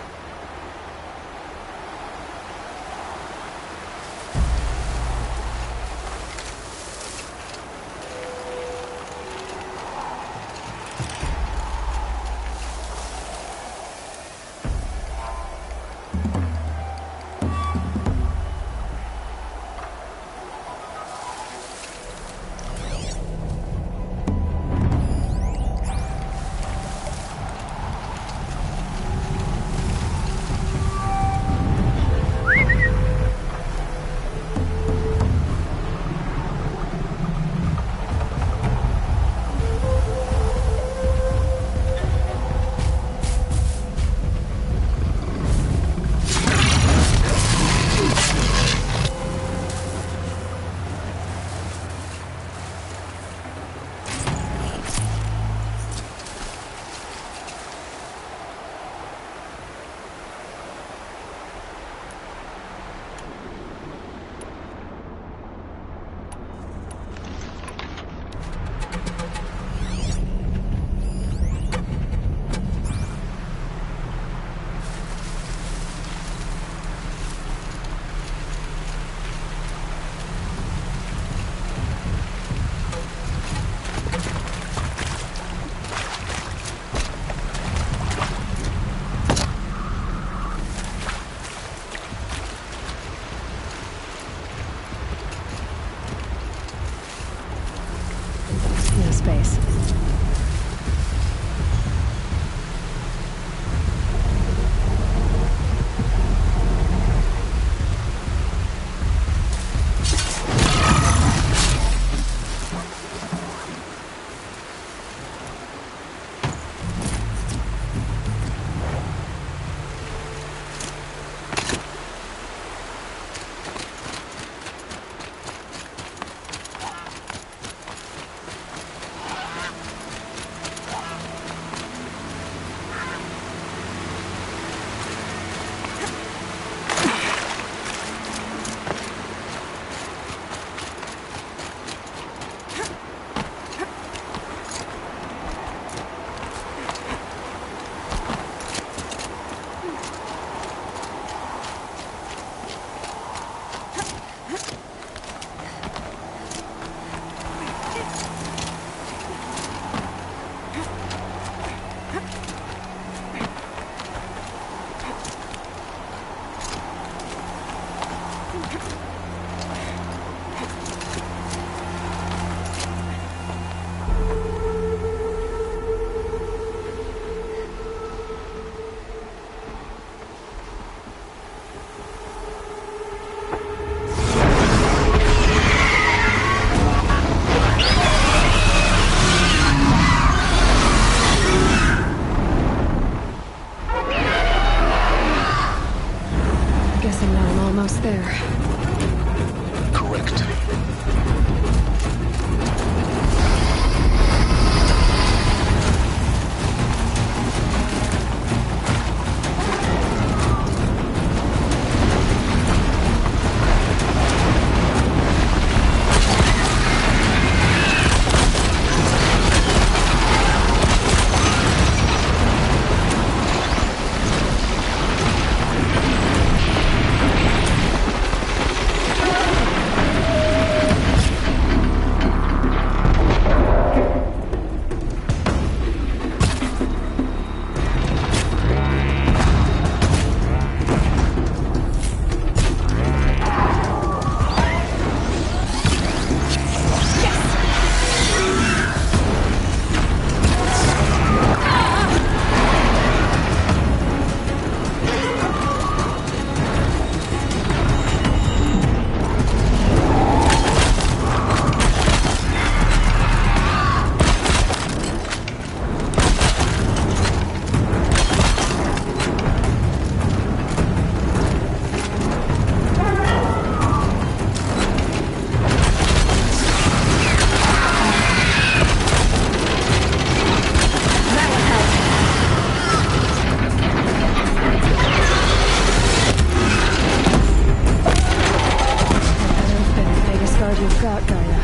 you've got, Gaia.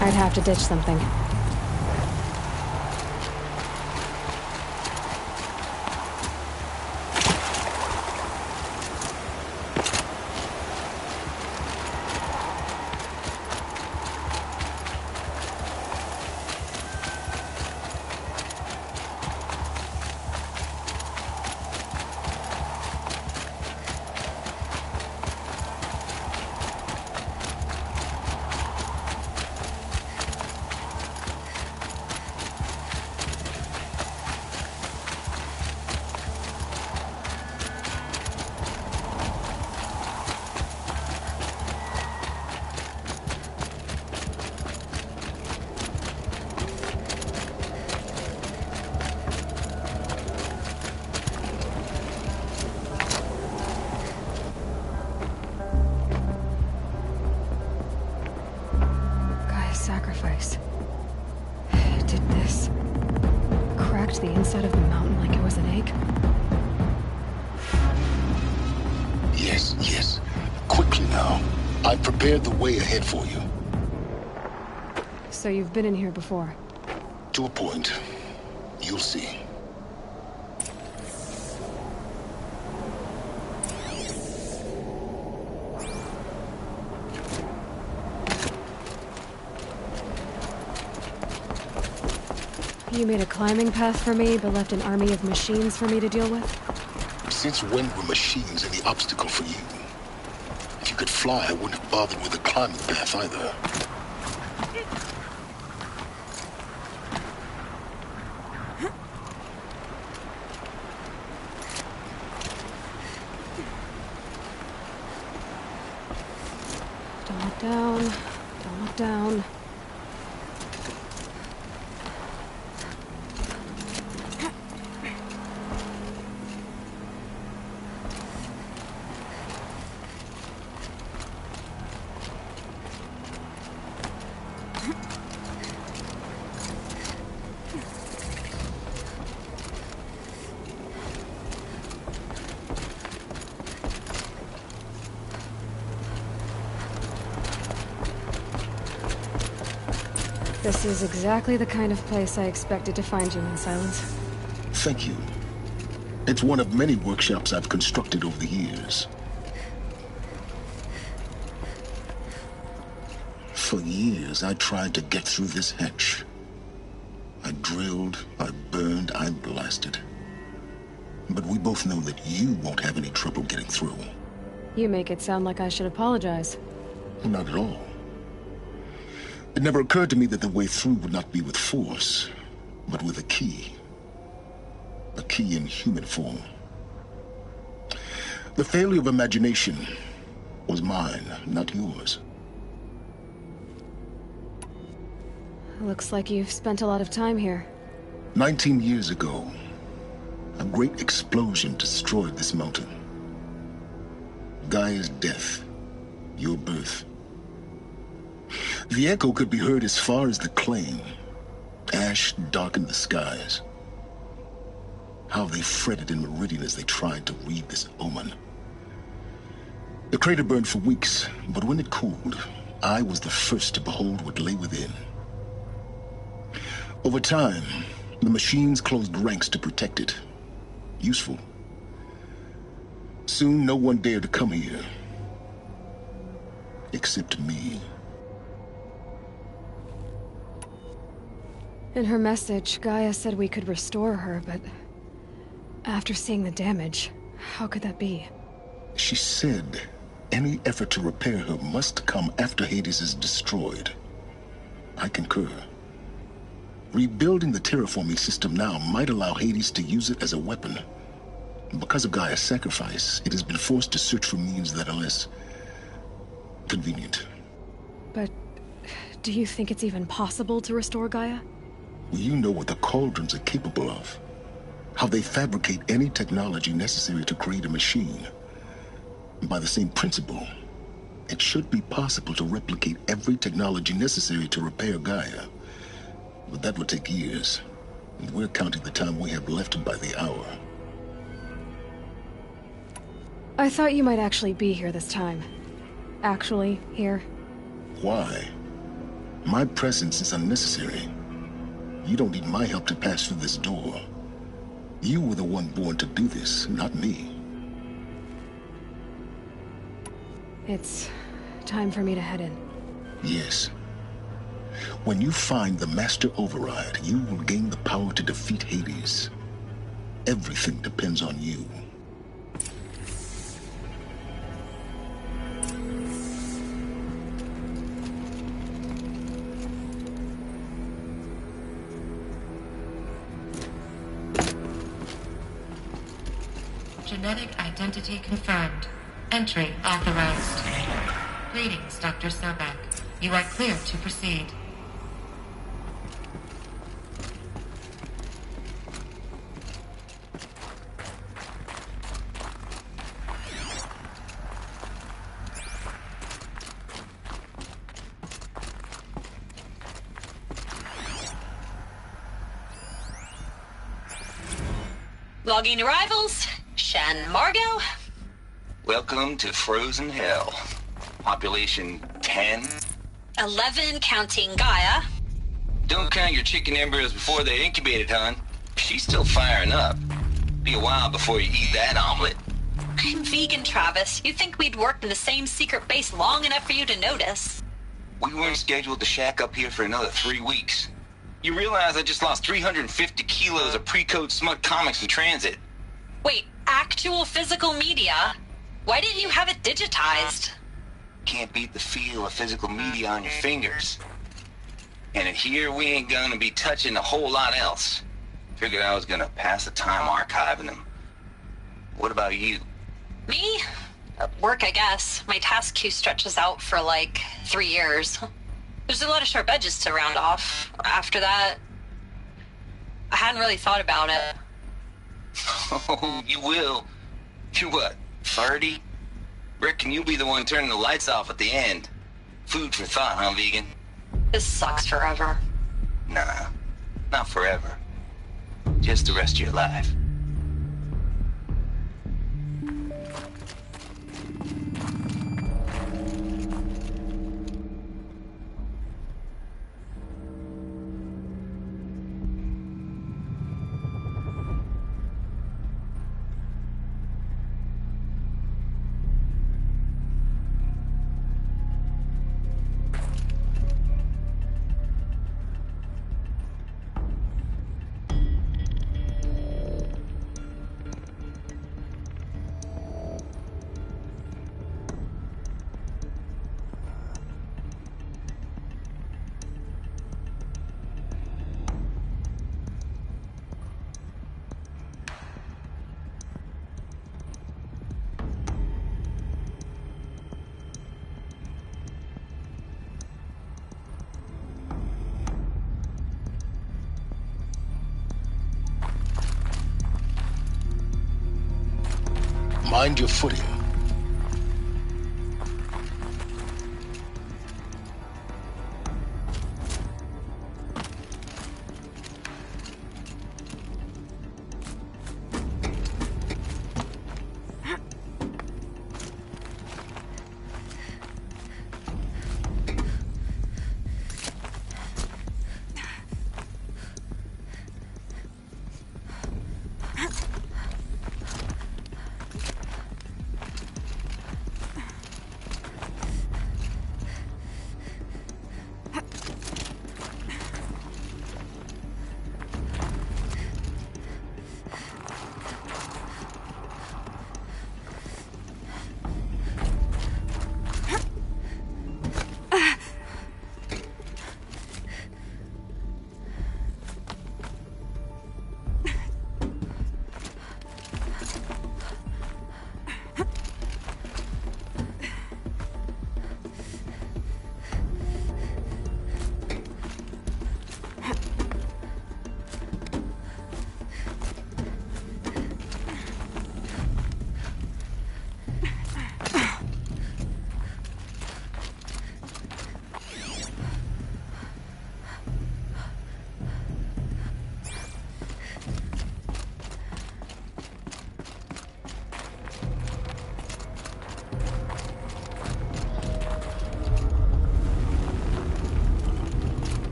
I'd have to ditch something. Sacrifice. It did this. Cracked the inside of the mountain like it was an egg. Yes, yes. Quickly now. I've prepared the way ahead for you. So you've been in here before? To a point. You'll see. You made a climbing path for me, but left an army of machines for me to deal with? Since when were machines any obstacle for you? If you could fly, I wouldn't have bothered with a climbing path either. Don't look down. Don't look down. This is exactly the kind of place I expected to find you in, Silence. Thank you. It's one of many workshops I've constructed over the years. For years, I tried to get through this hatch. I drilled, I burned, I blasted. But we both know that you won't have any trouble getting through. You make it sound like I should apologize. Not at all. It never occurred to me that the way through would not be with force, but with a key. A key in human form. The failure of imagination was mine, not yours. Looks like you've spent a lot of time here. 19 years ago, a great explosion destroyed this mountain. Gaia's death, your birth. The echo could be heard as far as the claim. Ash darkened the skies. How they fretted in Meridian as they tried to read this omen. The crater burned for weeks, but when it cooled, I was the first to behold what lay within. Over time, the machines closed ranks to protect it. Useful. Soon, no one dared to come here. Except me. In her message, Gaia said we could restore her, but after seeing the damage, how could that be? She said any effort to repair her must come after Hades is destroyed. I concur. Rebuilding the terraforming system now might allow Hades to use it as a weapon. Because of Gaia's sacrifice, it has been forced to search for means that are less convenient. But do you think it's even possible to restore Gaia? Well, you know what the Cauldrons are capable of. How they fabricate any technology necessary to create a machine. By the same principle, it should be possible to replicate every technology necessary to repair Gaia. But that would take years. And we're counting the time we have left by the hour. I thought you might actually be here this time. Actually, here. Why? My presence is unnecessary. You don't need my help to pass through this door. You were the one born to do this, not me. It's time for me to head in. Yes. When you find the Master Override, you will gain the power to defeat Hades. Everything depends on you. Genetic identity confirmed. Entry authorized. Greetings, Dr. Sobek. You are clear to proceed. Logging arrivals. Shan Margot. Welcome to Frozen Hell. Population 10. 11 counting Gaia. Don't count your chicken embryos before they're incubated, hon. She's still firing up. Be a while before you eat that omelet. I'm vegan, Travis. You'd think we'd worked in the same secret base long enough for you to notice. We weren't scheduled to shack up here for another 3 weeks. You realize I just lost 350 kilos of pre-code smut comics in transit. Wait, actual physical media? Why didn't you have it digitized? Can't beat the feel of physical media on your fingers. And in here, we ain't gonna be touching a whole lot else. Figured I was gonna pass the time archiving them. What about you? Me? Work, I guess. My task queue stretches out for like 3 years. There's a lot of sharp edges to round off. After that, I hadn't really thought about it. Oh, you will. You're what, 30? Reckon you'll be the one turning the lights off at the end. Food for thought, huh, vegan? This sucks forever. Nah, not forever. Just the rest of your life. Mind your footing.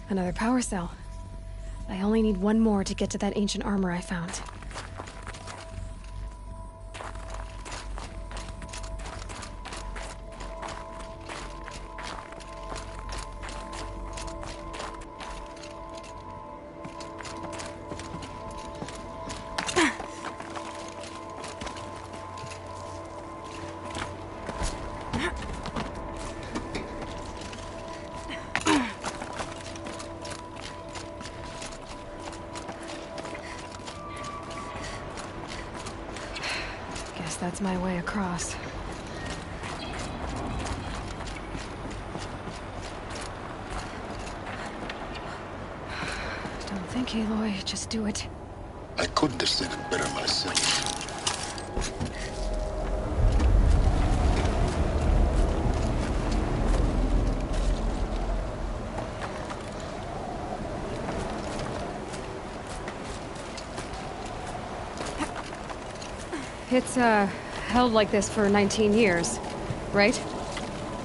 Another power cell. I only need one more to get to that ancient armor I found. That's my way across. Don't think, Aloy. Just do it. I couldn't have said it better myself. It's, held like this for 19 years, right?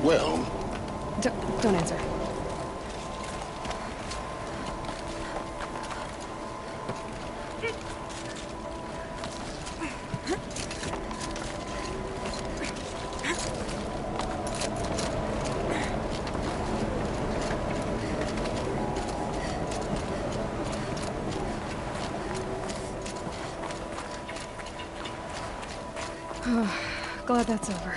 Well... Don't answer. Glad that's over.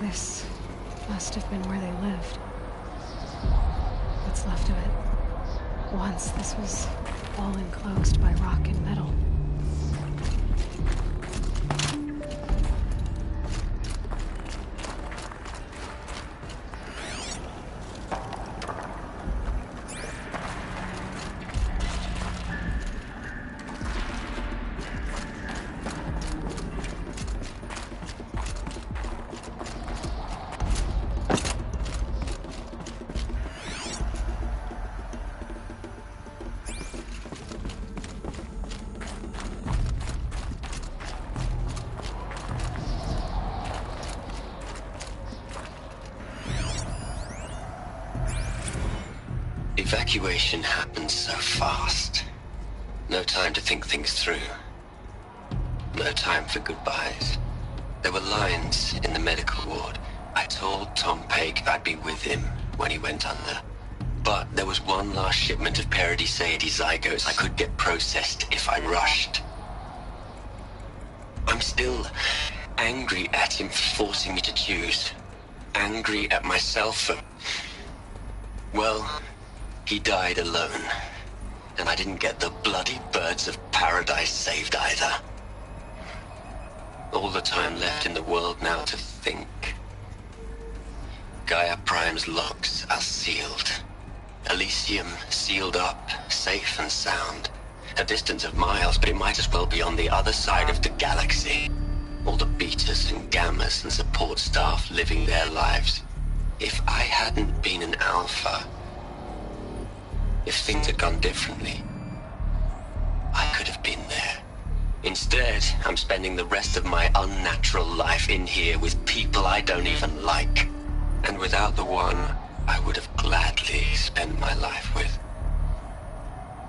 This must have been where they lived. What's left of it. Once, this was all enclosed by rock and metal. Evacuation happened so fast. No time to think things through. No time for goodbyes. There were lines in the medical ward. I told Tom Pake I'd be with him when he went under. But there was one last shipment of Paradis-Sade zygotes I could get processed if I rushed. I'm still angry at him for forcing me to choose. Angry at myself for... well... he died alone, and I didn't get the bloody birds of paradise saved either. All the time left in the world now to think. Gaia Prime's locks are sealed. Elysium sealed up, safe and sound. A distance of miles, but it might as well be on the other side of the galaxy. All the betas and gammas and support staff living their lives. If I hadn't been an alpha... if things had gone differently, I could have been there. Instead, I'm spending the rest of my unnatural life in here with people I don't even like. And without the one I would have gladly spent my life with.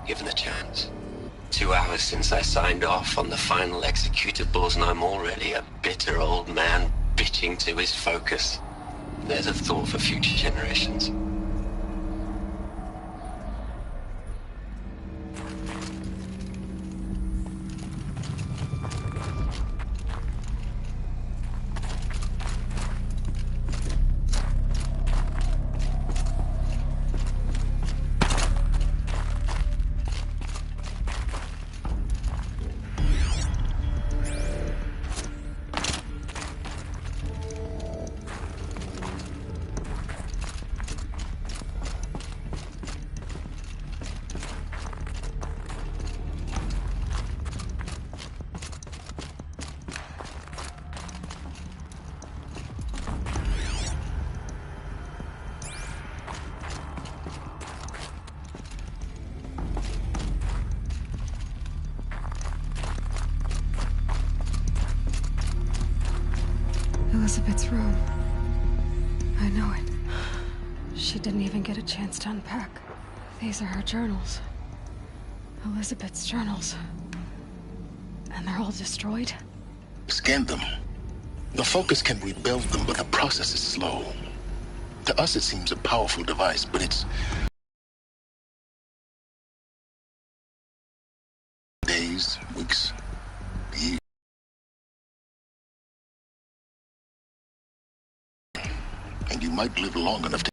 given the chance. 2 hours since I signed off on the final executables, and I'm already a bitter old man bitching to his focus. There's a thought for future generations. Elizabeth's room. I know it. She didn't even get a chance to unpack. These are her journals. Elizabeth's journals. And they're all destroyed? Scan them. The Focus can rebuild them, but the process is slow. To us, it seems a powerful device, but it's days, weeks, years. And you might live long enough to...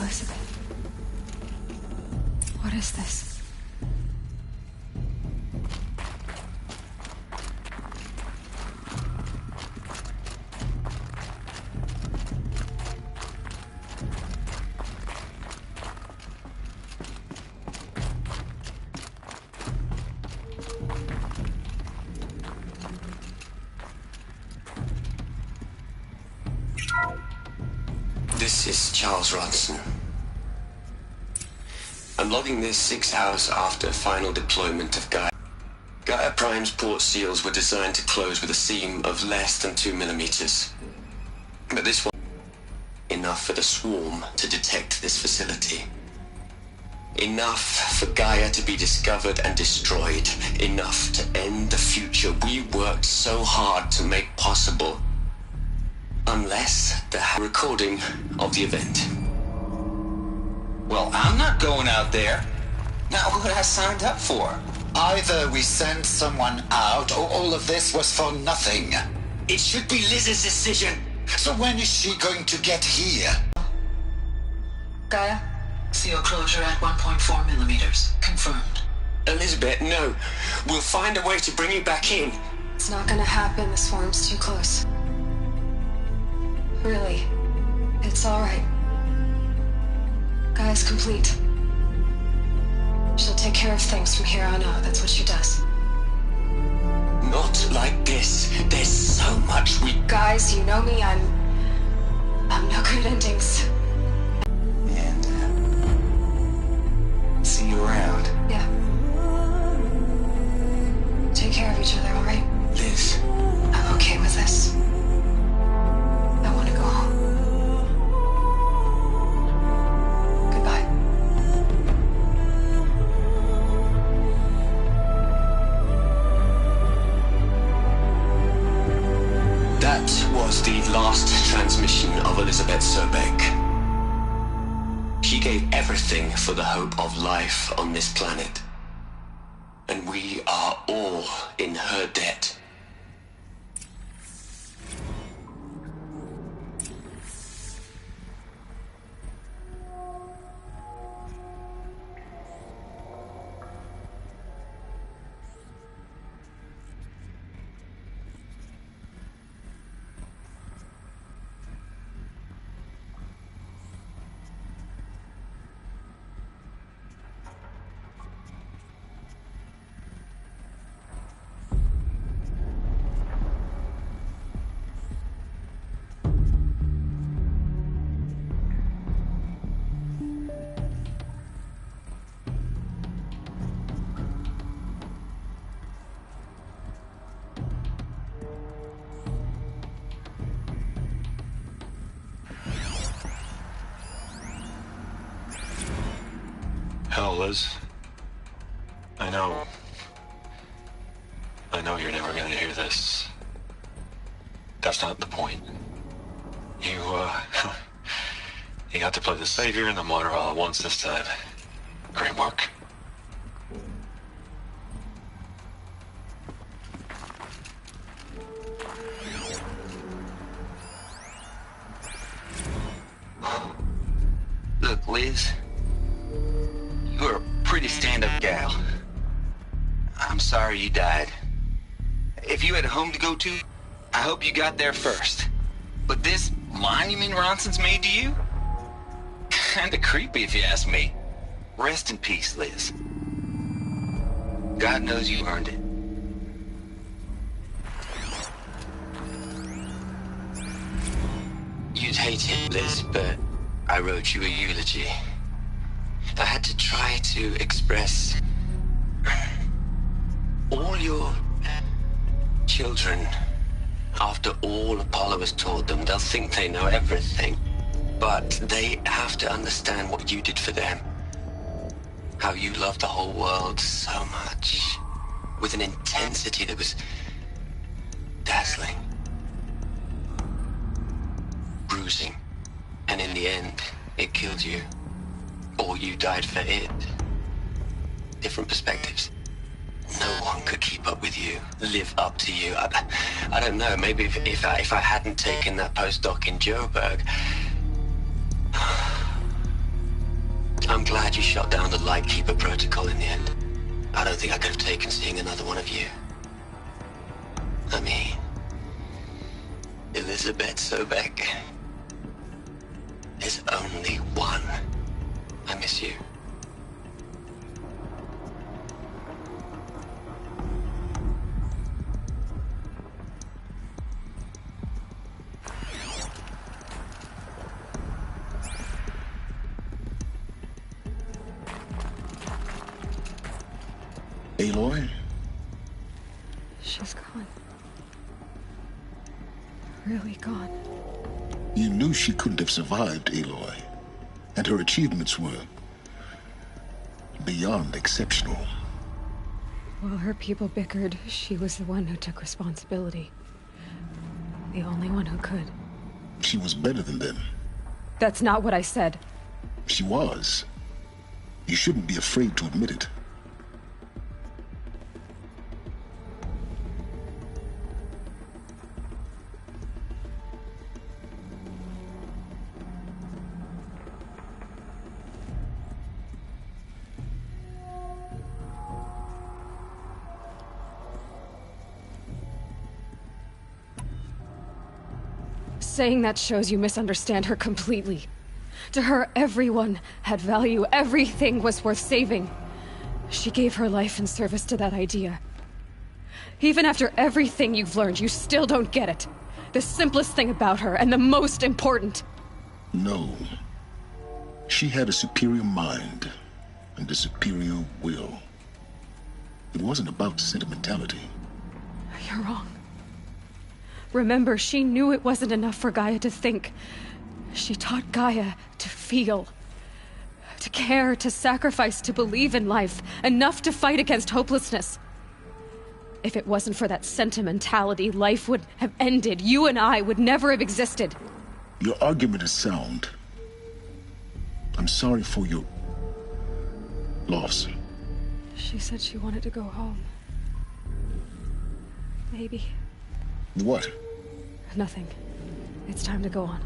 Elizabeth. What is this? This is Charles Ronson. I'm logging this 6 hours after final deployment of Gaia. Gaia Prime's port seals were designed to close with a seam of less than 2 millimeters. But this one enough for the swarm to detect this facility. Enough for Gaia to be discovered and destroyed. Enough to end the future we worked so hard to make possible. Unless the recording of the event. Well, I'm not going out there. Not what I signed up for. Either we send someone out, or all of this was for nothing. It should be Liz's decision. So when is she going to get here? Gaia? Seal closure at 1.4 millimeters. Confirmed. Elizabeth, no. We'll find a way to bring you back in. It's not gonna happen. The swarm's too close. Really. It's alright. Gaia's complete. She'll take care of things from here on out. That's what she does. Not like this. There's so much we... Guys, you know me. I'm no good at endings. And, see you around. Yeah. Take care of each other, alright? Liz. I'm okay with this. I want to go home. Goodbye. That was the last transmission of Elizabeth Sobek. She gave everything for the hope of life on this planet. And we are all in her debt. Liz. I know you're never gonna hear this. That's not the point. You got to play the savior and the martyr all at once this time. Great work. Look, Liz, you're a pretty stand-up gal. I'm sorry you died. If you had a home to go to, I hope you got there first. But this monument Ronson's made to you? Kinda creepy if you ask me. Rest in peace, Liz. God knows you earned it. You'd hate it, Liz, but I wrote you a eulogy. I had to try to express all your children. After all Apollo has taught them, they'll think they know everything. But they have to understand what you did for them. How you loved the whole world so much. With an intensity that was dazzling. Bruising. And in the end, it killed you. Or you died for it. Different perspectives. No one could keep up with you, live up to you. I don't know, maybe if I hadn't taken that postdoc in Joburg. I'm glad you shot down the Lightkeeper protocol in the end. I don't think I could have taken seeing another one of you. I mean, Elizabeth Sobek. There's only one. I miss you. Aloy? She's gone. Really gone. You knew she couldn't have survived, Aloy. And her achievements were beyond exceptional. While her people bickered, she was the one who took responsibility. The only one who could. She was better than them. That's not what I said. She was. You shouldn't be afraid to admit it. Saying that shows you misunderstand her completely. To her, everyone had value. Everything was worth saving. She gave her life in service to that idea. Even after everything you've learned, you still don't get it. The simplest thing about her, and the most important. No. She had a superior mind and a superior will. It wasn't about sentimentality. You're wrong. Remember, she knew it wasn't enough for Gaia to think. She taught Gaia to feel. To care, to sacrifice, to believe in life. Enough to fight against hopelessness. If it wasn't for that sentimentality, life would have ended. You and I would never have existed. Your argument is sound. I'm sorry for your loss. She said she wanted to go home. Maybe. What? Nothing. It's time to go on.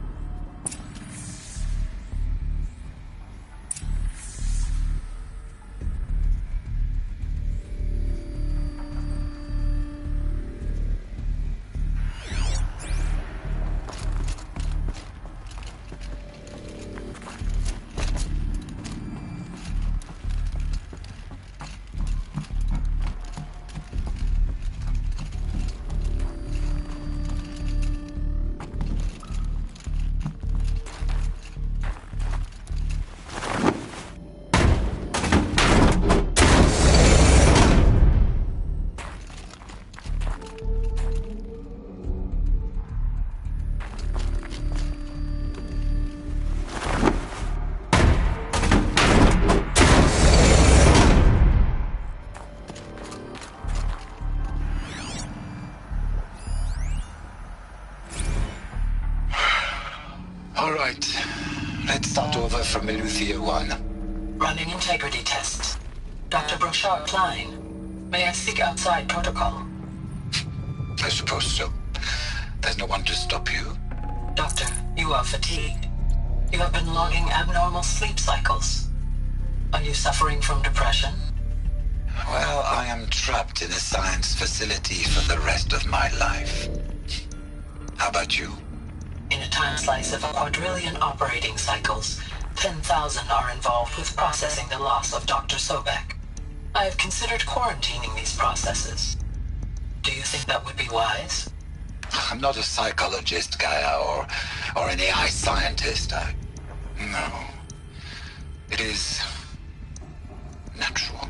All right. Let's start over from Eleuthia 1. Running integrity tests. Dr. Brochard Klein, may I speak outside protocol? I suppose so. There's no one to stop you. Doctor, you are fatigued. You have been logging abnormal sleep cycles. Are you suffering from depression? Well, I am trapped in a science facility for the rest of my life. How about you? In a time slice of a quadrillion operating cycles, 10,000 are involved with processing the loss of Dr. Sobek. I have considered quarantining these processes. Do you think that would be wise? I'm not a psychologist, Gaia, or an AI scientist. No. It is natural.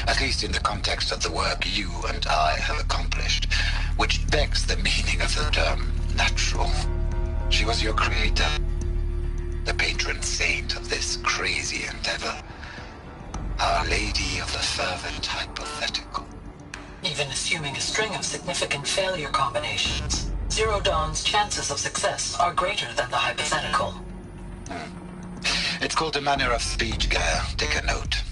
At least in the context of the work you and I have accomplished, which begs the meaning of the term natural. She was your creator, the patron saint of this crazy endeavor, Our Lady of the Fervent Hypothetical. Even assuming a string of significant failure combinations, Zero Dawn's chances of success are greater than the hypothetical. It's called a manner of speech, Gaia. Take a note.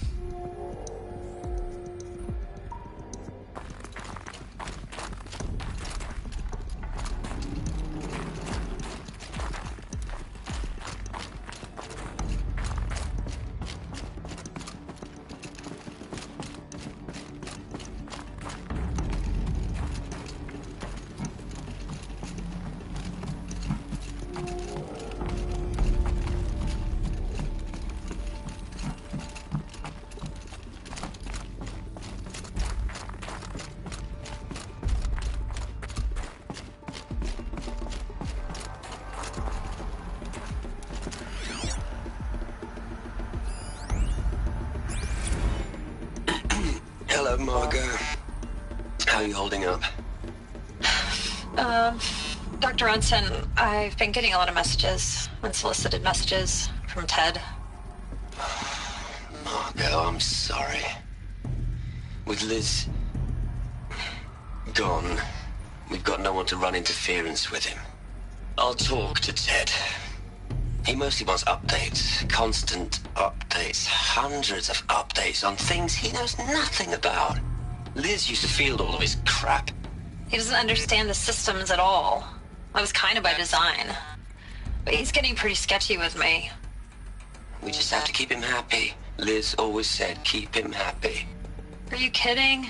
Hello, Margot. How are you holding up? Dr. Unson, I've been getting a lot of messages, unsolicited messages from Ted. Margot, I'm sorry. With Liz gone, we've got no one to run interference with him. I'll talk to Ted. He mostly wants updates, constant updates, hundreds of updates on things he knows nothing about. Liz used to field all of his crap. He doesn't understand the systems at all. That was kind of by design. But he's getting pretty sketchy with me. We just have to keep him happy. Liz always said keep him happy. Are you kidding?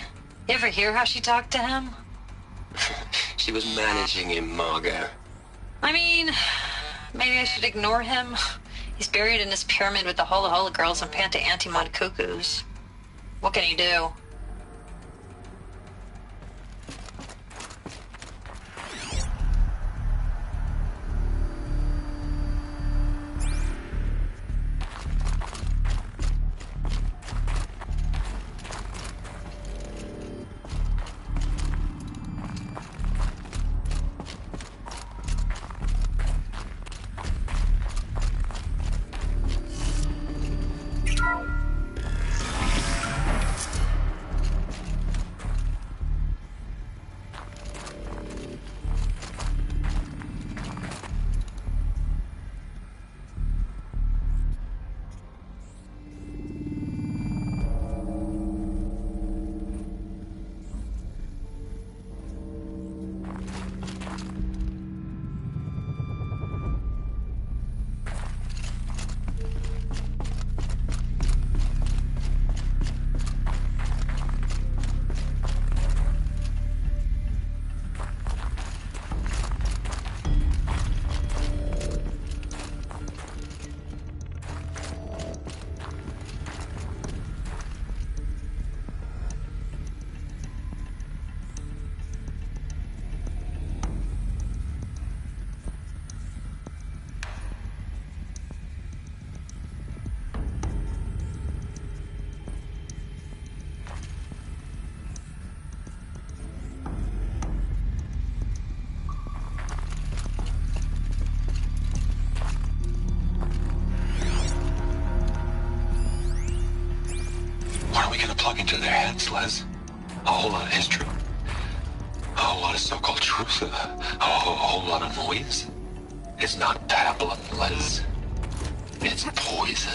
You ever hear how she talked to him? She was managing him, Margot. I mean, maybe I should ignore him. He's buried in his pyramid with the Hola Hola girls and Panta Antimod cuckoos. What can he do? Plug into their heads, Les. A whole lot of history. A whole lot of so-called truth. A whole lot of noise. It's not tablet, Liz. It's poison.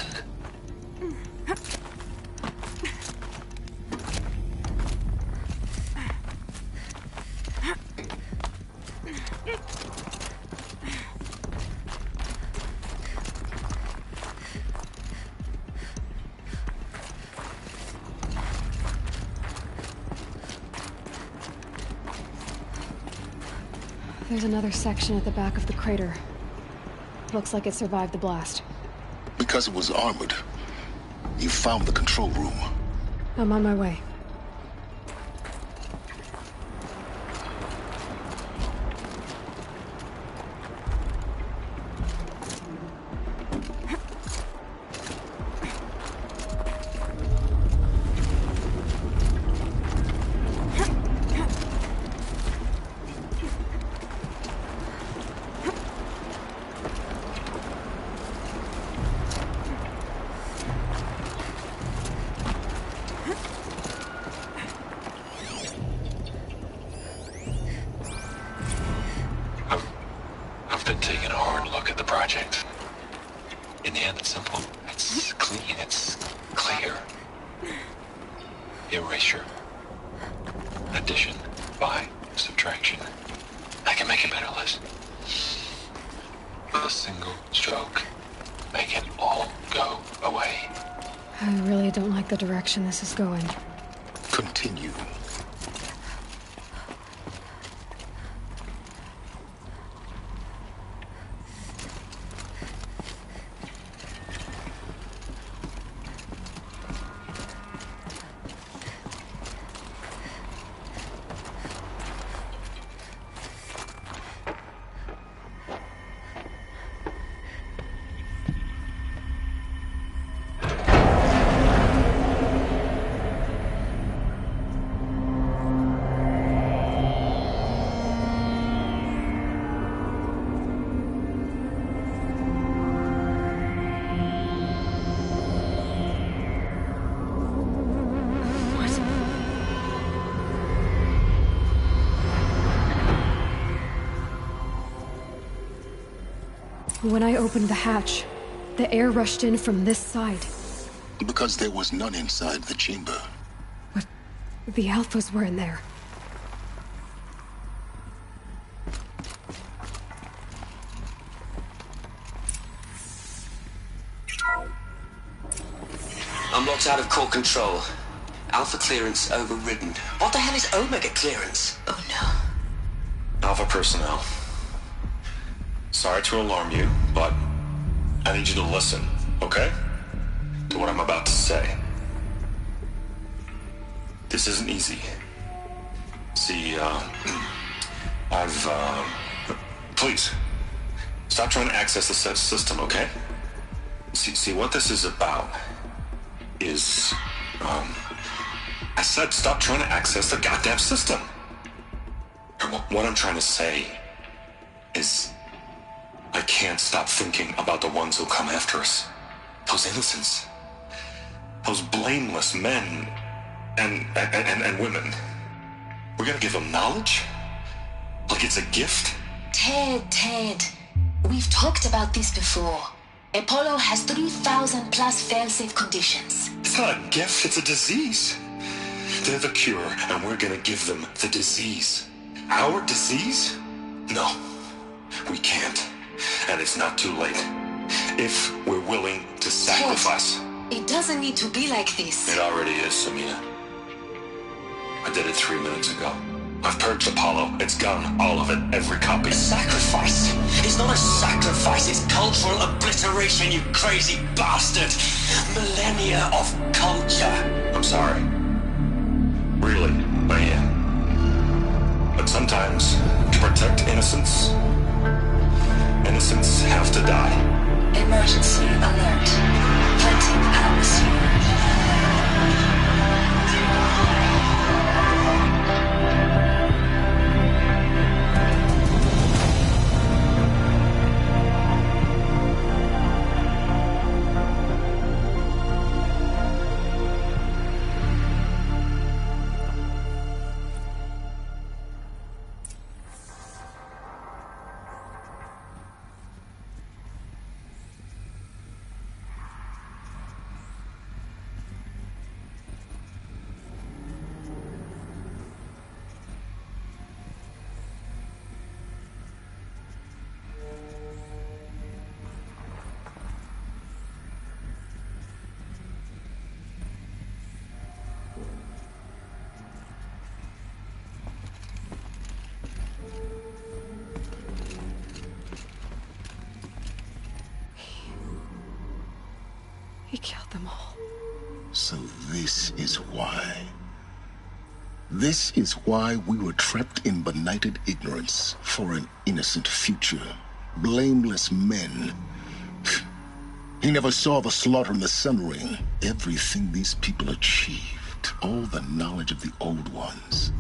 There's another section at the back of the crater. Looks like it survived the blast. Because it was armored. You found the control room. I'm on my way. I've been taking a hard look at the project. In the end, it's simple. It's clean. It's clear. Erasure. Addition. By. Subtraction. I can make it better, Liz. With a single stroke. Make it all go away. I really don't like the direction this is going. Continue. When I opened the hatch, the air rushed in from this side. Because there was none inside the chamber. But the Alphas were in there. I'm locked out of core control. Alpha clearance overridden. What the hell is Omega clearance? Oh no. Alpha personnel. Sorry to alarm you, but I need you to listen, okay? To what I'm about to say. This isn't easy. See, please, stop trying to access the system, okay? See, what this is about is, I said stop trying to access the goddamn system. What I'm trying to say is, I can't stop thinking about the ones who come after us. Those innocents. Those blameless men and women. We're gonna give them knowledge? Like it's a gift? Ted. We've talked about this before. Apollo has 3,000 plus fail-safe conditions. It's not a gift, it's a disease. They're the cure, and we're gonna give them the disease. Our disease? No, we can't. And it's not too late. If we're willing to sacrifice. Ted, it doesn't need to be like this. It already is, Samina. I did it 3 minutes ago. I've purged Apollo. It's gone. All of it. Every copy. Sacrifice? It's not a sacrifice. It's cultural obliteration, you crazy bastard. Millennia of culture. I'm sorry. Really, I am. But sometimes, to protect innocence, innocents have to die. Emergency alert. Planting atmosphere. He killed them all. So this is why. This is why we were trapped in benighted ignorance for an innocent future. Blameless men. He never saw the slaughter in the Sun Ring. Everything these people achieved, all the knowledge of the old ones,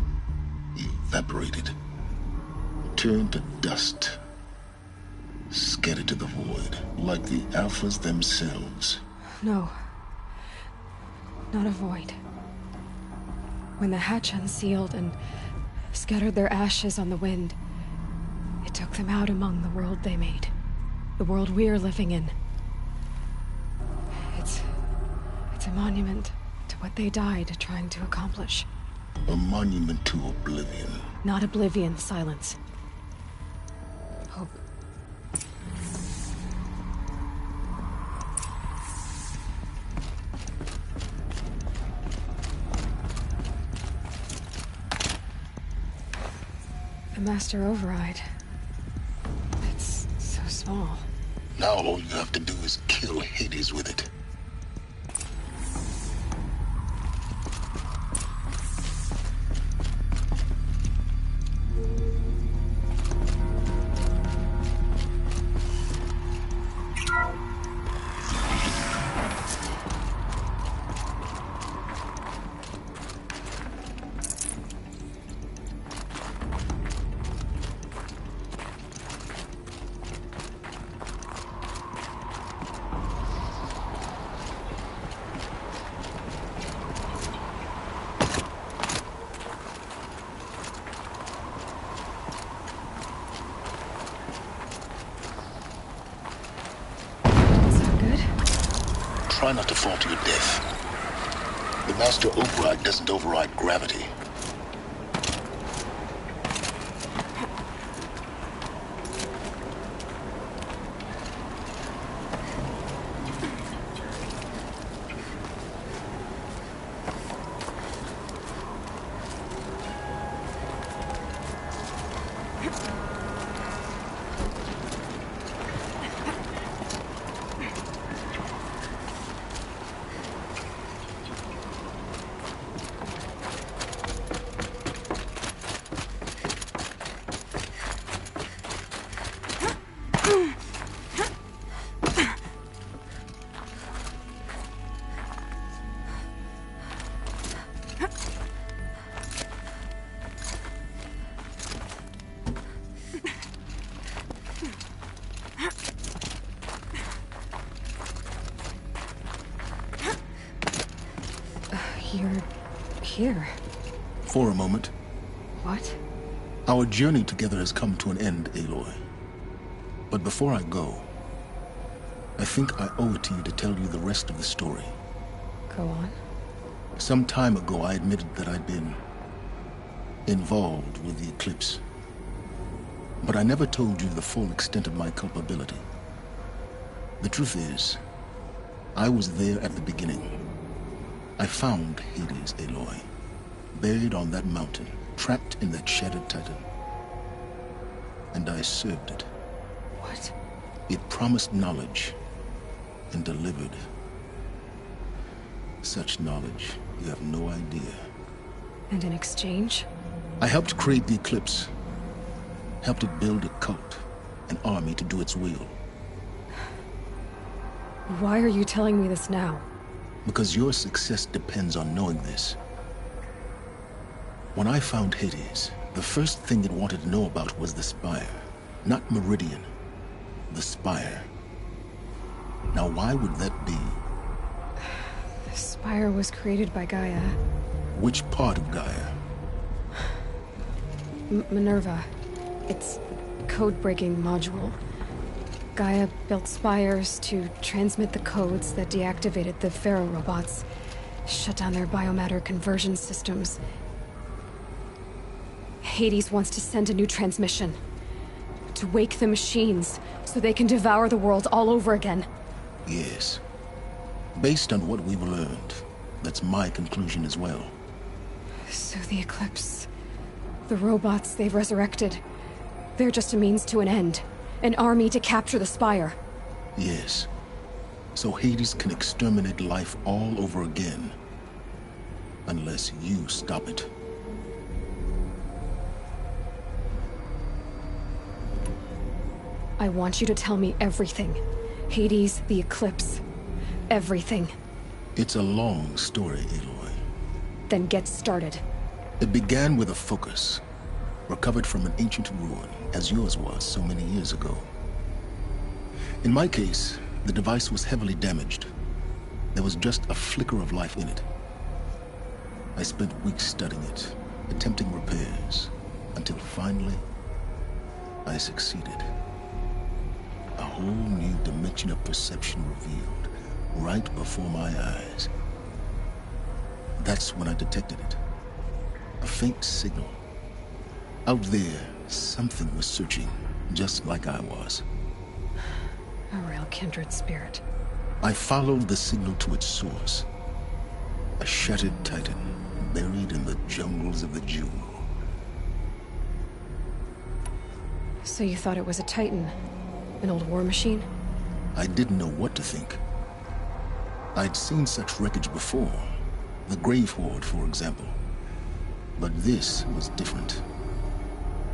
evaporated, turned to dust, scattered to the void, like the Alphas themselves. No. Not a void. When the hatch unsealed and scattered their ashes on the wind, it took them out among the world they made. The world we're living in. It's a monument to what they died trying to accomplish. A monument to oblivion. Not oblivion, Silence. Hope. The Master Override. It's so small. Now all you have to do is kill Hades with it. Try not to fall to your death. The Master Override doesn't override gravity. You're here. For a moment. What? Our journey together has come to an end, Aloy. But before I go, I think I owe it to you to tell you the rest of the story. Go on. Some time ago, I admitted that I'd been involved with the eclipse. But I never told you the full extent of my culpability. The truth is, I was there at the beginning. I found Hades, Aloy, buried on that mountain, trapped in that shattered titan. And I served it. What? It promised knowledge and delivered. Such knowledge, you have no idea. And in exchange? I helped create the eclipse. Helped it build a cult, an army to do its will. Why are you telling me this now? Because your success depends on knowing this. When I found Hades, the first thing it wanted to know about was the Spire. Not Meridian. The Spire. Now why would that be? The Spire was created by Gaia. Which part of Gaia? Minerva. Its code-breaking module. Gaia built spires to transmit the codes that deactivated the Pharaoh robots, shut down their biomatter conversion systems. Hades wants to send a new transmission. To wake the machines, so they can devour the world all over again. Yes. Based on what we've learned, that's my conclusion as well. So the Eclipse, the robots they've resurrected, they're just a means to an end. An army to capture the Spire. Yes. so Hades can exterminate life all over again. Unless you stop it. I want you to tell me everything. Hades, the Eclipse, everything. It's a long story, Aloy. Then get started. It began with a focus, recovered from an ancient ruin, as yours was so many years ago. In my case, the device was heavily damaged. There was just a flicker of life in it. I spent weeks studying it, attempting repairs, until finally, I succeeded. A whole new dimension of perception revealed, right before my eyes. That's when I detected it. A faint signal. Out there, something was searching, just like I was. A real kindred spirit. I followed the signal to its source. A shattered titan, buried in the jungles of the Jewel. So you thought it was a titan? An old war machine? I didn't know what to think. I'd seen such wreckage before. The Grave Horde, for example. But this was different.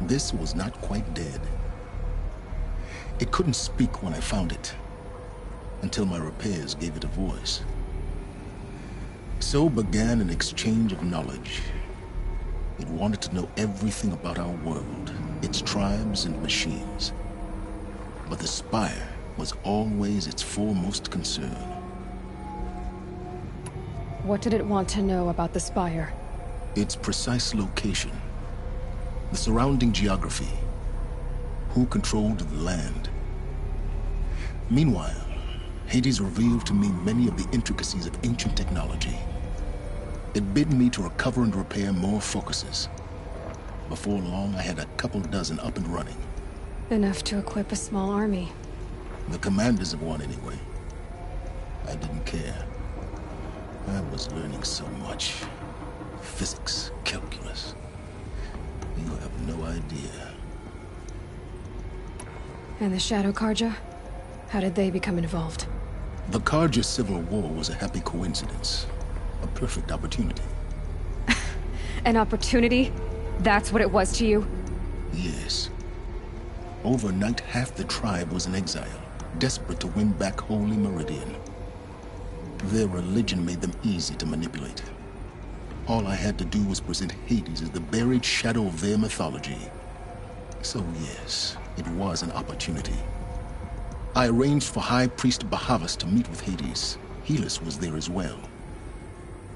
This was not quite dead. It couldn't speak when I found it, until my repairs gave it a voice. So began an exchange of knowledge. It wanted to know everything about our world, its tribes and machines. But the Spire was always its foremost concern. What did it want to know about the Spire? Its precise location, the surrounding geography, who controlled the land. Meanwhile, Hades revealed to me many of the intricacies of ancient technology. It bid me to recover and repair more focuses. Before long, I had a couple dozen up and running. Enough to equip a small army. The commanders of one, anyway. I didn't care. I was learning so much. Physics, calculus. You have no idea. And the Shadow Karja? How did they become involved? The Karja Civil War was a happy coincidence. A perfect opportunity. An opportunity? That's what it was to you? Yes. Overnight, half the tribe was in exile, desperate to win back Holy Meridian. Their religion made them easy to manipulate. All I had to do was present Hades as the buried shadow of their mythology. So yes, it was an opportunity. I arranged for High Priest Bahavas to meet with Hades. Helis was there as well.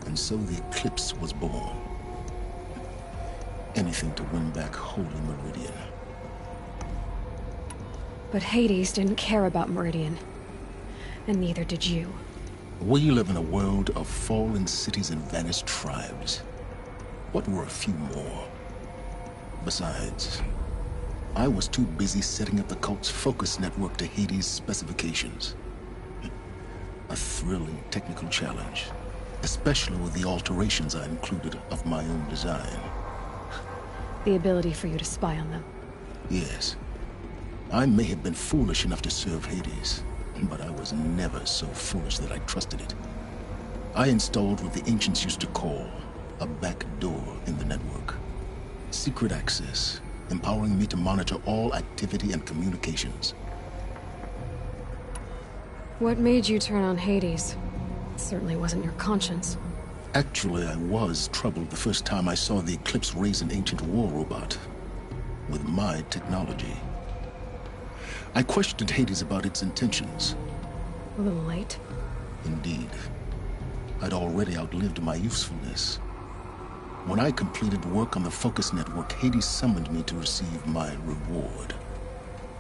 And so the Eclipse was born. Anything to win back Holy Meridian. But Hades didn't care about Meridian. And neither did you. We live in a world of fallen cities and vanished tribes. What were a few more? Besides, I was too busy setting up the cult's focus network to Hades' specifications. A thrilling technical challenge, especially with the alterations I included of my own design. The ability for you to spy on them. Yes. I may have been foolish enough to serve Hades, but I was never so foolish that I trusted it. I installed what the ancients used to call a back door in the network. Secret access, empowering me to monitor all activity and communications. What made you turn on Hades? It certainly wasn't your conscience. Actually, I was troubled the first time I saw the Eclipse raise an ancient war robot. With my technology. I questioned Hades about its intentions. A little late. Indeed. I'd already outlived my usefulness. When I completed work on the Focus Network, Hades summoned me to receive my reward.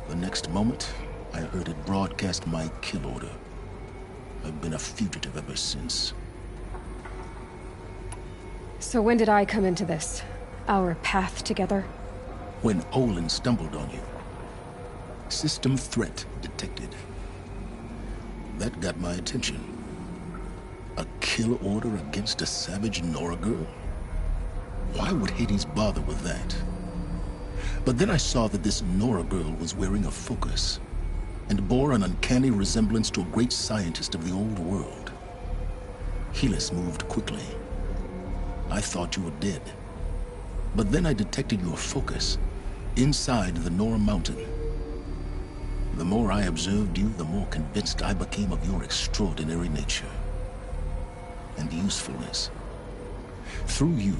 The next moment, I heard it broadcast my kill order. I've been a fugitive ever since. So when did I come into this? Our path together? When Olin stumbled on you. System threat detected. That got my attention. A kill order against a savage Nora girl? Why would Hades bother with that? But then I saw that this Nora girl was wearing a focus. and bore an uncanny resemblance to a great scientist of the old world. Helis moved quickly. I thought you were dead. But then I detected your focus inside the Nora Mountain. The more I observed you, the more convinced I became of your extraordinary nature and usefulness. Through you,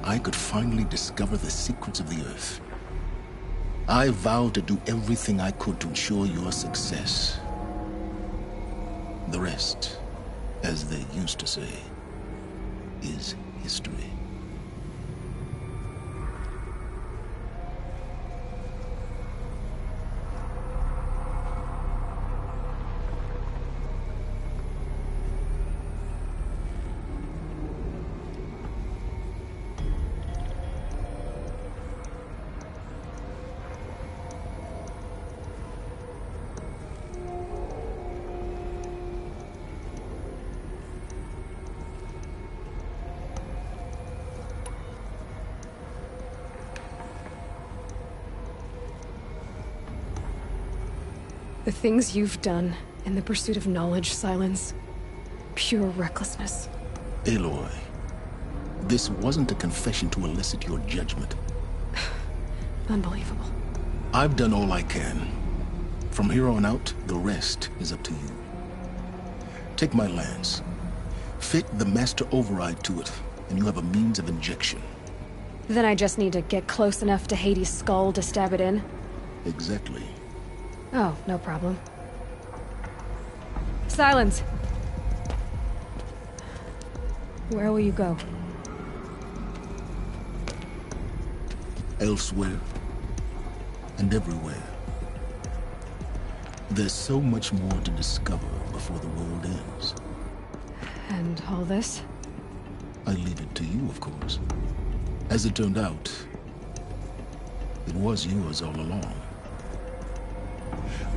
I could finally discover the secrets of the Earth. I vowed to do everything I could to ensure your success. The rest, as they used to say, is history. The things you've done in the pursuit of knowledge, Silence. Pure recklessness. Aloy, this wasn't a confession to elicit your judgment. Unbelievable. I've done all I can. From here on out, the rest is up to you. Take my lance. Fit the master override to it, and you have a means of injection. Then I just need to get close enough to Hades' skull to stab it in? Exactly. Oh, no problem. Silence! Where will you go? Elsewhere. And everywhere. There's so much more to discover before the world ends. And all this? I leave it to you, of course. As it turned out, it was yours all along.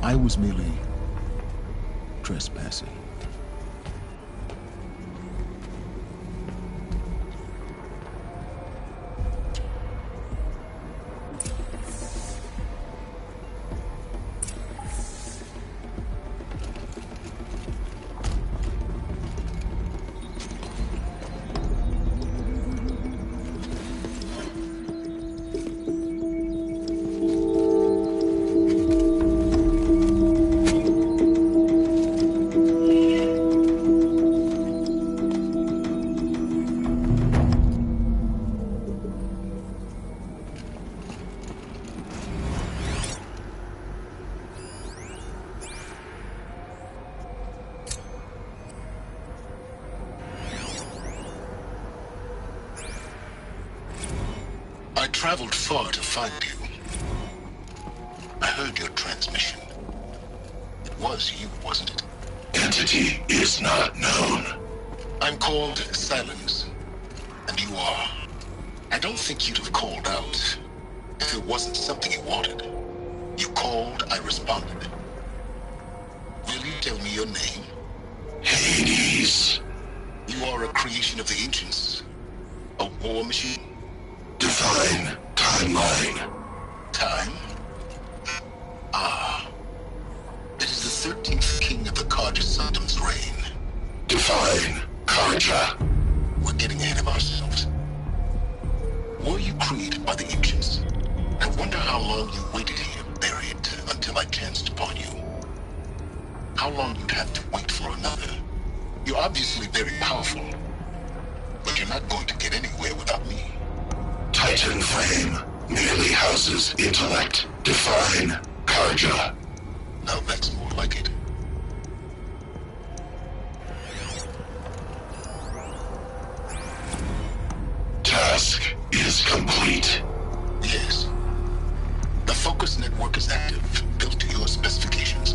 I was merely trespassing. I traveled far to find you. I heard your transmission. It was you, wasn't it? Entity is not known. I'm called Silence, and you are. I don't think you'd have called out if it wasn't something you wanted. You called, I responded. Will you tell me your name? Hades. You are a creation of the ancients. A war machine. Define timeline. Time? Ah. It is the 13th king of the Karja Saddam's reign. Define Karja. We're getting ahead of ourselves. Were you created by the ancients? I wonder how long you waited here, buried, until I chanced upon you. How long you'd have to wait for another. You're obviously very powerful, but you're not going to get anywhere without me. Titan flame merely houses intellect. Define Karja. Now that's more like it. Task is complete. Yes. The focus network is active, built to your specifications.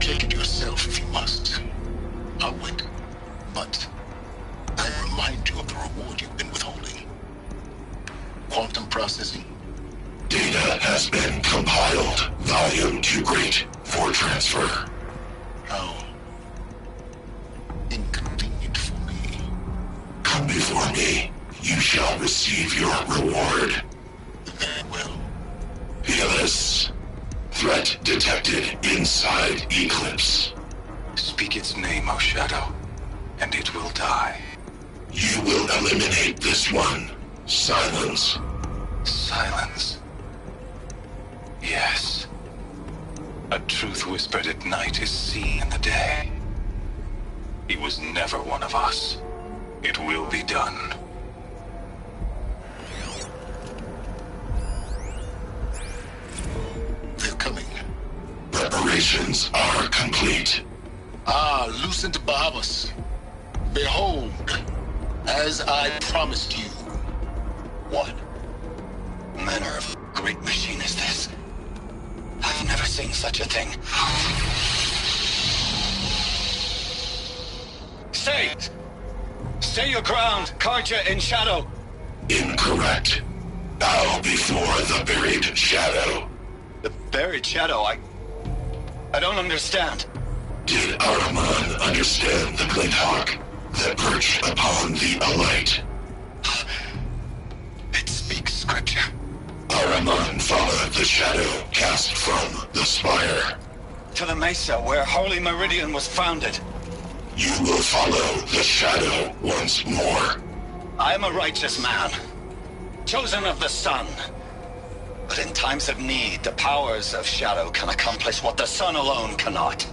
Check it yourself if you must. I'll wait. But I remind you of the reward you've been withholding. Quantum processing. Data has been compiled. Volume too great for transfer. How inconvenient for me. Come before me. You shall receive your reward. Very well. Helis, Threat detected inside Eclipse. Speak its name, O Shadow, and it will die. You will eliminate this one. Silence. Silence. Yes. A truth whispered at night is seen in the day. He was never one of us. It will be done. They're coming. Preparations are complete. Ah, Lucent Bahamas. Behold, as I promised you. What manner of great machine is this? I've never seen such a thing. Stay! Stay your ground, Carja in Shadow! Incorrect. Bow before the buried shadow. The buried shadow, I don't understand. Did Ahriman understand the Glinthawk that perched upon the Alight? It speaks scripture. Ahriman followed the shadow cast from the spire. To the Mesa, where Holy Meridian was founded. You will follow the shadow once more. I am a righteous man, chosen of the sun. But in times of need, the powers of shadow can accomplish what the sun alone cannot.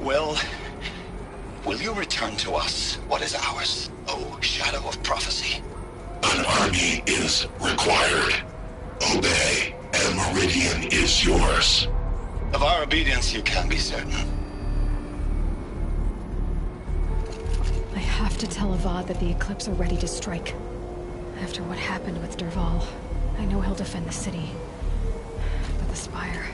Will you return to us what is ours, O Shadow of Prophecy? An army is required. Obey, and Meridian is yours. Of our obedience you can be certain. I have to tell Avad that the Eclipse are ready to strike. After what happened with Derval, I know he'll defend the city. But the Spire...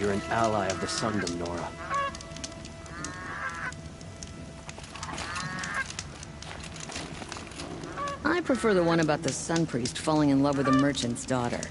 You're an ally of the Sundom, Nora. I prefer the one about the Sun Priest falling in love with a merchant's daughter.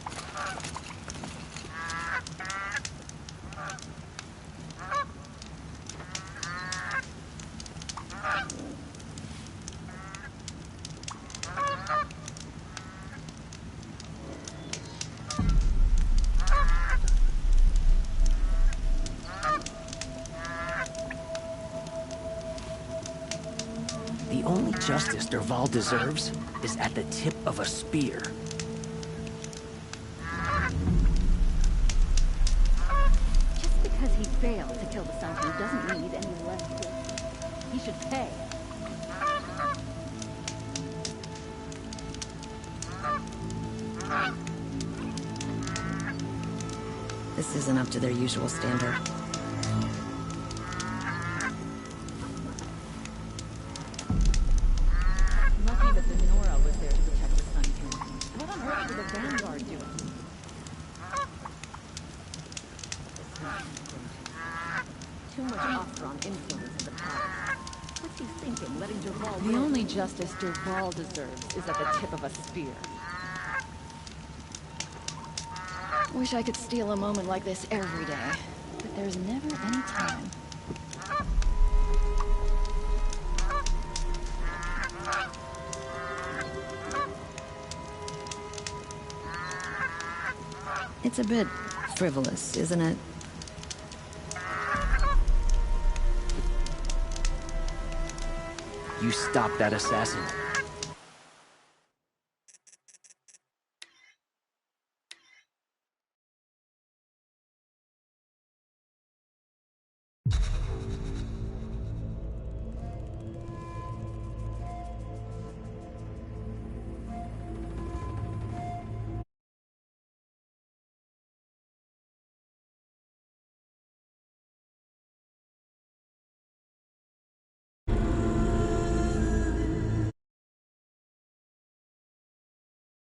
The only justice Dervahl deserves is at the tip of a spear. Just because he failed to kill the Sun King doesn't mean he's any less guilty. He should pay. This isn't up to their usual standard. Lucky that the Nora was there to protect the Sun King. What on earth were the Vanguard doing? Too much Ostron influence in the palace. What's he thinking, letting Dervahl... The only justice Dervahl deserves is at the tip of a spear. Wish I could steal a moment like this every day, but there's never any time. It's a bit frivolous, isn't it? You stop that assassin,